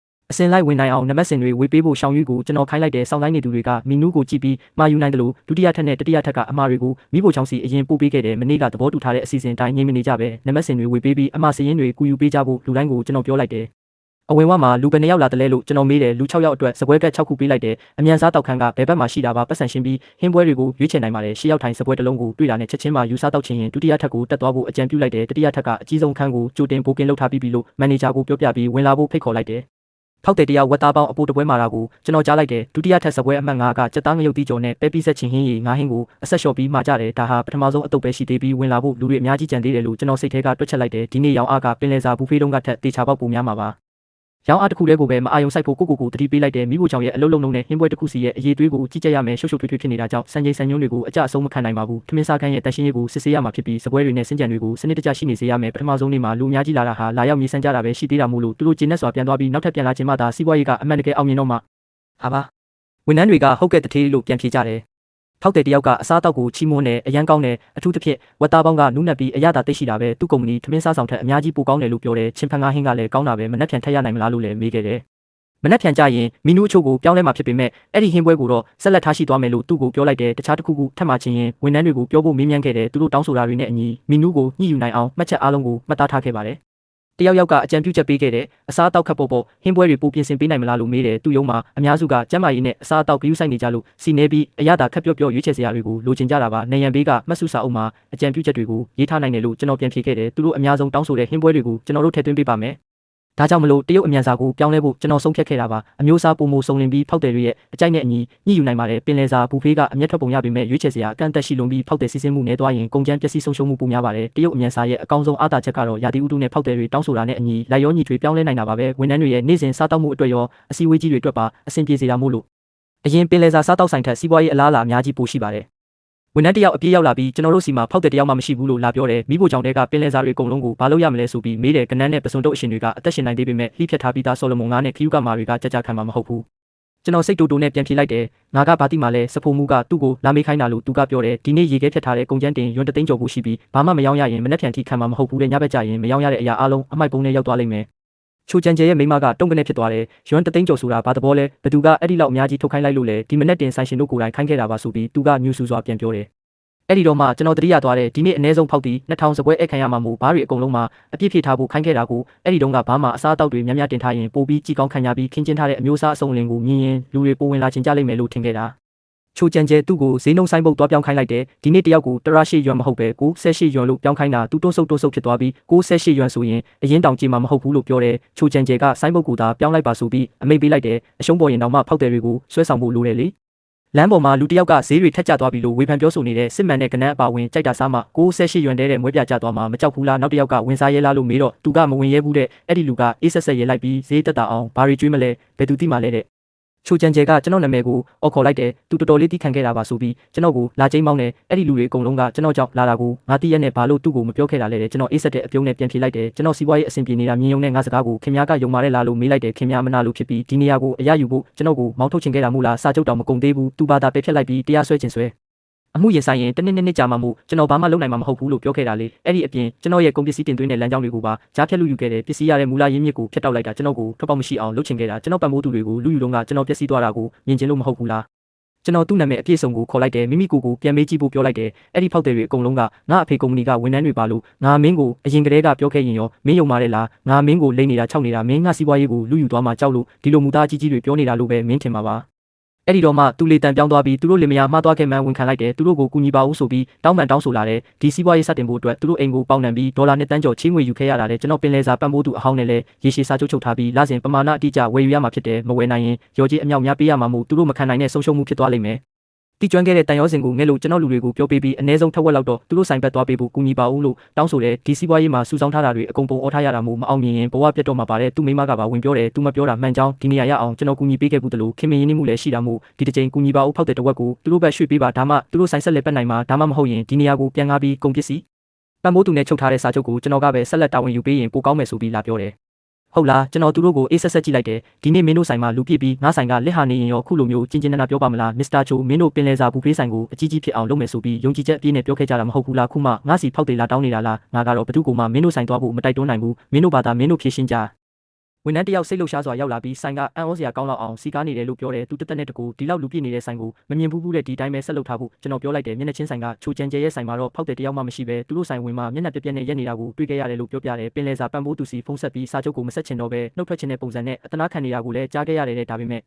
အစင်လိုက်ဝင်နိုင်အောင်နံပါတ်စင်တွေဝေပေးဖို့ရှောင်းရွေးကိုကျွန်တော်ခိုင်းလိုက်တဲ့စောင်းတိုင်းနေသူတွေကမီနူးကိုကြည့်ပြီးမှာယူနိုင်တယ်လို့ဒုတိယထပ်နဲ့တတိယထပ်ကအမှားတွေကိုမိဖို့ချောင်းစီအရင်ပို့ပေးခဲ့တယ်မနေ့ကသဘောတူထားတဲ့အစီအစဉ်တိုင်းငြိမ်မနေကြပဲနံပါတ်စင်တွေဝေပေးပြီးအမှားစရင်းတွေကူယူပေးကြဖို့လူတိုင်းကိုကျွန်တော်ပြောလိုက်တယ်အဝင်ဝမှာလူပဲ2ယောက်လာတယ်လဲလို့ကျွန်တော်မေးတယ်လူ6ယောက်အတွက်စပွဲကက်6ခုပေးလိုက်တယ်အမြန်စားတောက်ခန်းကဘယ်ဘက်မှာရှိတာပါပတ်စံရှင်းပြီးဟင်းပွဲတွေကိုရွေးချယ်နိုင်ပါတယ်10ယောက်ထိုင်စပွဲတစ်လုံးကိုတွေ့တာနဲ့ချက်ချင်းမှယူစားတောက်ခြင်းရင်ဒုတိယထပ်ကိုတက်သွားဖို့အကြံပြုလိုက်တယ်တတိယထပ်ကအကြီးဆုံးခန်းကိုကြိုတင်ပိုကင်လုပ်ထားပြီးလို့မန်နေဂျာကိုပြောပြပြီးဝင်လာဖို့ဖိတ်ခေါ်လိုက်တယ်ဖောက်တယ်တယောက်ဝက်သားပေါင်းအပိုးတပွဲမာတာကိုကျွန်တော်ကြားလိုက်တယ်ဒုတိယထပ်စပွဲအမှတ်9ကစက်သားငရုတ်တီးကြော်နဲ့ပဲပီးဆက်ချင်းဟင်းရီငါးဟင်းကိုအဆက်လျှော့ပြီးမှာကြတယ်ဒါဟာပထမဆုံးအတုပ်ပဲရှိသေးပြီးဝင်လာဖို့လူတွေအများကြီးကြံသေးတယ်လို့ကျွန်တော်စိတ်ထဲကတွက်ချက်လိုက်တယ်ဒီနေ့ရောင်အားကပင်လယ်စာဘူဖေးတုံးကထက်တေချာပေါက်ပုံများမှာပါရောင်းအားတစ်ခုတည်းကိုပဲမအာရုံစိုက်ဖို့ကိုတတိပေးလိုက်တယ်မိဖို့ချောင်ရဲ့အလုံးလုံးလုံးနဲ့ဟင်းပွဲတစ်ခုစီရဲ့အရေးသွေးကိုကြည့်ကြရမယ်ရှုပ်ရှုပ်ထွေးထွေးဖြစ်နေတာကြောင့်စံချိန်စံညွှန်းတွေကိုအကြအဆုံးမခံနိုင်ပါဘူးထမင်းစားခန်းရဲ့တန်ရှင်းရေးကိုစစ်ဆေးရမှာဖြစ်ပြီးစပွဲတွေနဲ့စင်ကြံတွေကိုစနစ်တကျရှိနေစေရမယ်ပထမဆုံးနေ့မှာလူအများကြီးလာတာဟာလာရောက်မြေဆန်းကြတာပဲရှိသေးတာမို့လို့သူတို့ကျင်းနဲ့စွာပြန်သွားပြီးနောက်ထပ်ပြန်လာခြင်းမှသာစီးပွားရေးကအမှန်တကယ်အောင်မြင်တော့မှဟာပါဝန်ထမ်းတွေကဟုတ်ကဲ့တထေးလို့ပြန်ဖြေကြတယ်ဖောက်တယ်တယောက်ကအစားတောက်ကိုချီးမွမ်းတယ်အရန်ကောင်းတယ်အထူးသဖြင့်ဝက်သားပေါင်းကနူးနက်ပြီးအရသာသိရှိတာပဲသူ့ကုမ္ပဏီထမင်းစားဆောင်ထက်အများကြီးပိုကောင်းတယ်လို့ပြောတယ်ချင်းဖန်ငါဟင်းကလည်းကောင်းတာပဲမနှက်ဖြန်ထက်ရနိုင်မလားလို့လည်းမေးခဲ့တယ်မနှက်ဖြန်ကြရင်မီနူးအချို့ကိုပြောင်းလဲမှာဖြစ်ပေမဲ့အဲ့ဒီဟင်းပွဲကိုတော့ဆက်လက်ထားရှိသွားမယ်လို့သူ့ကိုပြောလိုက်တယ်တခြားတစ်ခုခုထပ်မှချင်းရင်ဝန်ထမ်းတွေကိုပြောဖို့မေးမြန်းခဲ့တယ်သူတို့တောင်းဆိုတာတွေနဲ့အညီမီနူးကိုညှိယူနိုင်အောင်မှတ်ချက်အားလုံးကိုမှတ်သားထားခဲ့ပါတယ်တယောက်ယောက်ကအကြံပြုချက်ပေးခဲ့တယ်အစားအသောက်ခပ်ပေါ်ပေါ်ဟင်းပွဲတွေပိုပြင်ဆင်ပေးနိုင်မလားလို့မေးတယ်သူ့ရုံးမှာအများစုကကျမ်းမာရေးနဲ့အစားအသောက်ဂရုစိုက်နေကြလို့စီနေပြီးအရသာခက်ပြော့ရွေးချယ်စရာတွေကိုလိုချင်ကြတာပါနေရန်ဘေးကမှတ်စုစာအုပ်မှာအကြံပြုချက်တွေကိုရေးထားနိုင်တယ်လို့ကျွန်တော်ပြန်ဖြေခဲ့တယ်သူတို့အများဆုံးတောင်းဆိုတဲ့ဟင်းပွဲတွေကိုကျွန်တော်တို့ထည့်သွင်းပေးပါမယ်ဒါကြောင့်မလို့တရုတ်အမြန်စာကိုပြောင်းလဲဖို့ကျွန်တော်ဆုံးဖြတ်ခဲ့တာပါအမျိုးအစားပုံမစုံလင်ပြီးဖောက်တယ်တွေရဲ့အကြိုက်နဲ့အညီညှိယူနိုင်ပါတယ်ပင်လယ်စာဘူဖေးကအမျက်ထွက်ပုံရပေမဲ့ရွေးချယ်စရာအကန့်အသတ်ရှိလွန်ပြီးဖောက်တယ်စီစဉ်မှုနဲ့တွားရင်ကုန်ကျန်းပျက်စီးဆုံးရှုံးမှုပိုများပါတယ်တရုတ်အမြန်စာရဲ့အကောင်းဆုံးအားသာချက်ကတော့ရာသီဥတုနဲ့ဖောက်တယ်တွေတောင်းဆိုတာနဲ့အညီလိုက်ရောညီထွေပြောင်းလဲနိုင်တာပါပဲဝန်ထမ်းတွေရဲ့နေ့စဉ်စားတောက်မှုအတွက်ရောအစည်းအဝေးကြီးတွေအတွက်ပါအဆင်ပြေစေတာမို့လို့အရင်ပင်လယ်စာစားတောက်ဆိုင်ထက်စီးပွားရေးအလားအလာအများကြီးပိုရှိပါတယ်ဝန်ထမ်းတယောက်အပြေးရောက်လာပြီးကျွန်တော်တို့စီမှာဖောက်တဲ့တယောက်မှမရှိဘူးလို့လာပြောတယ်မိဖို့ကြောင့်တဲကပင်လယ်စာတွေအကုန်လုံးကိုဘာလို့ရမလဲဆိုပြီးမေးတယ်ကနန်းနဲ့ပစုံတုပ်အရှင်တွေကအသက်ရှင်နိုင်သေးပေမဲ့လှိဖြတ်ထားပြီးသားဆော်လမုန်ငါးနဲ့ခီယူကမာတွေကကြကြခံမှာမဟုတ်ဘူး ကျွန်တော်စိတ်တူတူနဲ့ပြန်ဖြေလိုက်တယ်ငါကဘာတိမှလဲစဖိုမှုကသူ့ကိုလာမေးခိုင်းတာလို့သူကပြောတယ်ဒီနေ့ရေခဲဖြတ်ထားတဲ့ကုန်ကျန်းတင်ရွံတသိန်းကျော်ဖို့ရှိပြီးဘာမှမရောက်ရရင်မနှက်ဖြန်ထိခံမှာမဟုတ်ဘူးတဲ့ညဘက်ကျရင်မရောက်ရတဲ့အရာအလုံးအမိုက်ပုံနဲ့ရောက်သွားလိမ့်မယ်ချိုချန်ကျဲရဲ့မိမကတုံးကနေဖြစ်သွားတယ်ရွံတသိန်းကျော်ဆိုတာဘာသဘောလဲဘသူကအဲ့ဒီလောက်အများကြီးထုတ်ခိုင်းလိုက်လို့လေဒီမနက်တင်ဆိုင်ရှင်တို့ကိုယ်တိုင်ခိုင်းခဲ့တာပါဆိုပြီးသူကညူဆူစွာပြန်ပြောတယ်အဲ့ဒီတော့မှကျွန်တော်တတိယသွားတယ်ဒီနေ့အနည်းဆုံးဖောက်တီ2000စပွဲအိတ်ခံရမှာမို့ဘားတွေအကုန်လုံးမှာအပြည့်ဖြည့်ထားဖို့ခိုင်းခဲ့တာကိုအဲ့ဒီတုန်းကဘာမှအစားအသောက်တွေများများတင်ထားရင်ပိုပြီးကြည်ကောင်းခံရပြီးခင်းကျင်းထားတဲ့အမျိုးအစားအစုံလင်ကိုမြင်ရင်လူတွေပိုဝင်လာချင်ကြလိမ့်မယ်လို့ထင်ခဲ့တာချိုချန်ကျဲသူ့ကိုဈေးနှုန်းဆိုင်ပုတ်တွားပြောင်းခိုင်းလိုက်တယ်ဒီနေ့တယောက်ကို108ရွမ်မဟုတ်ပဲ98ရွမ်လို့ပြောင်းခိုင်းတာသူတွန်းဆုပ်ဖြစ်သွားပြီး98ရွမ်ဆိုရင်အရင်တောင်ကြည့်မှာမဟုတ်ဘူးလို့ပြောတယ်ချိုချန်ကျဲကဆိုင်ပုတ်ကိုသာပြောင်းလိုက်ပါဆိုပြီးအမိတ်ပေးလိုက်တယ်အရှုံးပေါ်ရင်တော့မှဖောက်တယ်တွေကိုဆွဲဆောင်ဖို့လိုတယ်လေလမ်းပေါ်မှာလူတစ်ယောက်ကဈေးတွေထက်ကျသွားပြီလို့ဝေဖန်ပြောဆိုနေတဲ့စစ်မှန်တဲ့ကနန်းအပါဝင်ကြိုက်တာစားမှ98ရွမ်တဲ့မွေးပြကျသွားမှာမကြောက်ဘူးလားနောက်တစ်ယောက်ကဝင်စားရဲလားလို့မေးတော့သူကမဝင်ရဲဘူးတဲ့အဲ့ဒီလူကအေးဆက်ရဲလိုက်ပြီးဈေးတက်တာအောင်ဘာတွေကျွေးမလဲဘယ်သူသိမှလဲတဲ့ချိုချန်ကျဲကကျွန်တော်နာမည်ကိုအော်ခေါ်လိုက်တယ်သူတော်တော်လေးသိခံခဲ့တာပါဆိုပြီးကျွန်တော်ကိုလာချိန်မောင်းတယ်အဲ့ဒီလူတွေအကုန်လုံးကကျွန်တော်ကြောင့်လာတာကိုငါသိရက်နဲ့ဘာလို့သူ့ကိုမပြောခဲ့တာလဲတဲ့ကျွန်တော်အေးဆက်တဲ့အပြုံးနဲ့ပြန်ဖြေလိုက်တယ်ကျွန်တော်စီးပွားရေးအဆင်ပြေနေတာမြင်ယုံနဲ့ငါစကားကိုခင်ဗျားကယုံပါတယ်လားလို့မေးလိုက်တယ်ခင်ဗျားမနာလို့ဖြစ်ပြီးဒီနေရာကိုအရယူဖို့ကျွန်တော်ကိုမောင်းထုတ်ချင်ခဲ့တာမို့လားစာချုပ်တောင်မကုန်သေးဘူးသူဘာသာပဲဖြတ်လိုက်ပြီးတရားစွဲချင်စွဲအမှုရင်ဆိုင်ရင်တနစ်ကြာမှမို့ကျွန်တော်ဘာမှလုပ်နိုင်မှာမဟုတ်ဘူးလို့ပြောခဲ့တာလေအဲ့ဒီအပြင်ကျွန်တော်ရဲ့ကုန်ပစ္စည်းတင်သွင်းတဲ့လမ်းကြောင်းတွေကိုပါကြားဖြတ်လူယူခဲ့တယ်ပစ္စည်းရတဲ့မူလရင်းမြစ်ကိုဖျက်တောက်လိုက်တာကျွန်တော်ကိုထွက်ပေါက်မရှိအောင်လုပ်ချင်ခဲ့တာကျွန်တော်ပတ်မိုးသူတွေကိုလူယူတော့ကကျွန်တော်ပျက်စီးသွားတာကိုမြင်ချင်လို့မဟုတ်ဘူးလားကျွန်တော်သူ့နာမည်အပြည့်စုံကိုခေါ်လိုက်တယ်မိမိကိုပြန်မေးကြည့်ဖို့ပြောလိုက်တယ်အဲ့ဒီဖောက်တယ်တွေအကုန်လုံးကငါအဖေကုမ္ပဏီကဝန်ထမ်းတွေပါလို့ငါမင်းကိုအရင်ကတည်းကပြောခဲ့ရင်ရောမင်းယုံပါတယ်လားငါမင်းကိုလိမ့်နေတာခြောက်နေတာမင်းငါစီးပွားရေးကိုလူယူသွားမှကြောက်လို့ဒီလိုမူသားကြီးတွေပြောနေတာလို့ပဲမင်းထင်မှာပါအဲ့ဒီတော့မှသူလေတန်ပြောင်းသွားပြီးသူတို့လင်မယားမှားသွားခဲ့မှန်းဝန်ခံလိုက်တယ်သူတို့ကိုကူညီပါဦးဆိုပြီးတောင်းပန်တောင်းဆိုလာတယ်ဒီစီးပွားရေးစတင်ဖို့အတွက်သူတို့အိမ်ကိုပေါင်နှံပြီးဒေါ်လာ2တန်းကျော်ချေးငွေယူခဲ့ရတာလေကျွန်တော်ပင်လယ်စာပံ့ပိုးသူအဟောင်းနဲ့လည်းရေရှည်စာချုပ်ချုပ်ထားပြီးလစဉ်ပမာဏအတိအကျဝယ်ယူရမှာဖြစ်တယ်မဝယ်နိုင်ရင်ရော်ကြီးအမြောက်များပေးရမှာမို့သူတို့မခံနိုင်တဲ့ဆုံးရှုံးမှုဖြစ်သွားလိမ့်မယ်တိကျွမ်းခဲ့တဲ့တန်ရောစင်ကိုငဲလို့ကျွန်တော်လူတွေကိုပြောပေးပြီးအ ਨੇ ဆုံးထက်ဝက်လောက်တော့သူတို့ဆိုင်ဘက်သွားပေးဖို့ကူညီပါဦးလို့တောင်းဆိုတယ်ဒီစီးပွားရေးမှာစူဆောင်းထားတာတွေအကုန်ပုံအော်ထားရတာမို့မအောင်မြင်ရင်ဘဝပြတ်တော့မှာပါတဲ့သူမိမကပါဝင်ပြောတယ်သူမပြောတာမှန်ကြောင်းဒီနေရာရအောင်ကျွန်တော်ကူညီပေးခဲ့ဘူးတလို့ခင်မင်းရင်းနှီးမှုလည်းရှိတာမို့ဒီတစ်ချိန်ကူညီပါဦးဖောက်တဲ့တဝက်ကိုသူတို့ဘက်ရွှေ့ပေးပါဒါမှသူတို့ဆိုင်ဆက်လက်ပတ်နိုင်မှာဒါမှမဟုတ်ရင်ဒီနေရာကိုပြန်ကားပြီးကုန်ပစ္စည်းပံ့ပိုးသူနဲ့ချုပ်ထားတဲ့စာချုပ်ကိုကျွန်တော်ကပဲဆက်လက်တာဝန်ယူပေးရင်ပိုကောင်းမယ်ဆိုပြီးလာပြောတယ်ဟုတ်လားကျွန်တော်သူတို့ကိုအေးဆက်ကြည့်လိုက်တယ်ဒီနေ့မင်းတို့ဆိုင်မှာလူပြည့်ပြီးငါဆိုင်ကလက်ဟာနေရင်ရောခုလိုမျိုးကျင်းကျင်းနာနာပြောပါမလားမစ္စတာချိုမင်းတို့ပင်လယ်စာဘူဖေးဆိုင်ကိုအကြီးကြီးဖြစ်အောင်လုပ်မယ်ဆိုပြီးယုံကြည်ချက်အပြည့်နဲ့ပြောခဲ့ကြတာမဟုတ်ဘူးလားခုမှငါစီဖောက်တယ်လားတောင်းနေတာလားငါကတော့ဘသူ့ကိုမှမင်းတို့ဆိုင်သွားဖို့မတိုက်တွန်းနိုင်ဘူးမင်းတို့ဘာသာမင်းတို့ဖြေရှင်းကြဝန်ထမ်းတယောက်စိတ်လှုပ်ရှားစွာရောက်လာပြီးဆိုင်ကအံ့ဩစရာကောင်းလောက်အောင်စီကားနေတယ်လို့ပြောတယ်သူတက်တက်နဲ့တကူဒီလောက်လူပြည့်နေတဲ့ဆိုင်ကိုမမြင်ဘူးတဲ့ဒီတိုင်းပဲဆက်လုပ်ထားဖို့ကျွန်တော်ပြောလိုက်တယ်မျက်နှာချင်းဆိုင်ကချိုချန်ကျဲရဲ့ဆိုင်မှာတော့ဖောက်တယ်တယောက်မှမရှိပဲသူတို့ဆိုင်ဝင်မှာမျက်နှာပြက်ပြက်နဲ့ရက်နေတာကိုတွေ့ခဲ့ရတယ်လို့ပြောပြတယ်ပင်လယ်စာပံ့ပိုးသူစီဖုန်းဆက်ပြီးစာချုပ်ကိုမဆက်ချင်တော့ပဲနှုတ်ထွက်ချင်တဲ့ပုံစံနဲ့အတနာခံနေတာကိုလည်းကြားခဲ့ရတယ်တဲ့ဒါပေမဲ့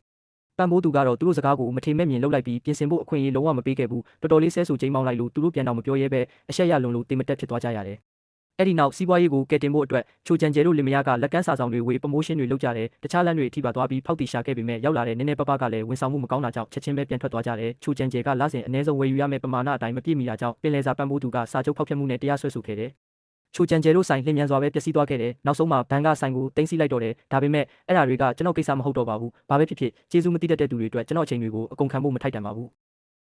ပံ့ပိုးသူကတော့သူတို့စကားကိုမထေမဲ့မြင်လုပ်လိုက်ပြီးပြင်ဆင်ဖို့အခွင့်အရေးလုံးဝမပေးခဲ့ဘူးတော်တော်လေးဆဲဆူချိန်မောင်းလိုက်လို့သူတို့ပြန်တော့မပြောရဲပဲအရှက်ရလုံလို့တေမတက်ဖြစ်သွားကြရတယ်အဲ့ဒီနောက်စီးပွားရေးကိုကယ်တင်ဖို့အတွက်ချိုချန်ကျဲတို့လင်မယားကလက်ကမ်းစာဆောင်တွေဝေပမိုးရှင်းတွေလုပ်ကြတယ်တခြားလမ်းတွေအထိပါသွားပြီးဖောက်တီရှာခဲ့ပေမဲ့ရောက်လာတဲ့နည်းနည်းပပကလည်းဝန်ဆောင်မှုမကောင်းတာကြောင့်ချက်ချင်းပဲပြန်ထွက်သွားကြတယ်ချိုချန်ကျဲကလစဉ်အနည်းဆုံးဝယ်ယူရမယ့်ပမာဏအတိုင်းမပြည့်မီတာကြောင့်ပင်လယ်စာပံ့ပိုးသူကစာချုပ်ဖောက်ဖျက်မှုနဲ့တရားစွဲဆိုခဲ့တယ်ချိုချန်ကျဲတို့ဆိုင်လျင်မြန်စွာပဲပျက်စီးသွားခဲ့တယ်နောက်ဆုံးမှာဘန်ကဆိုင်ကိုတင်စီလိုက်တော့တယ်ဒါပေမဲ့အဲ့ဒါတွေကကျွန်တော်ကိစ္စမဟုတ်တော့ပါဘူးဘာပဲဖြစ်ဖြစ်ကျေးဇူးမတိတတ်တဲ့သူတွေအတွက်ကျွန်တော်အချိန်တွေကိုအကုန်ခံဖို့မထိုက်တန်ပါဘူး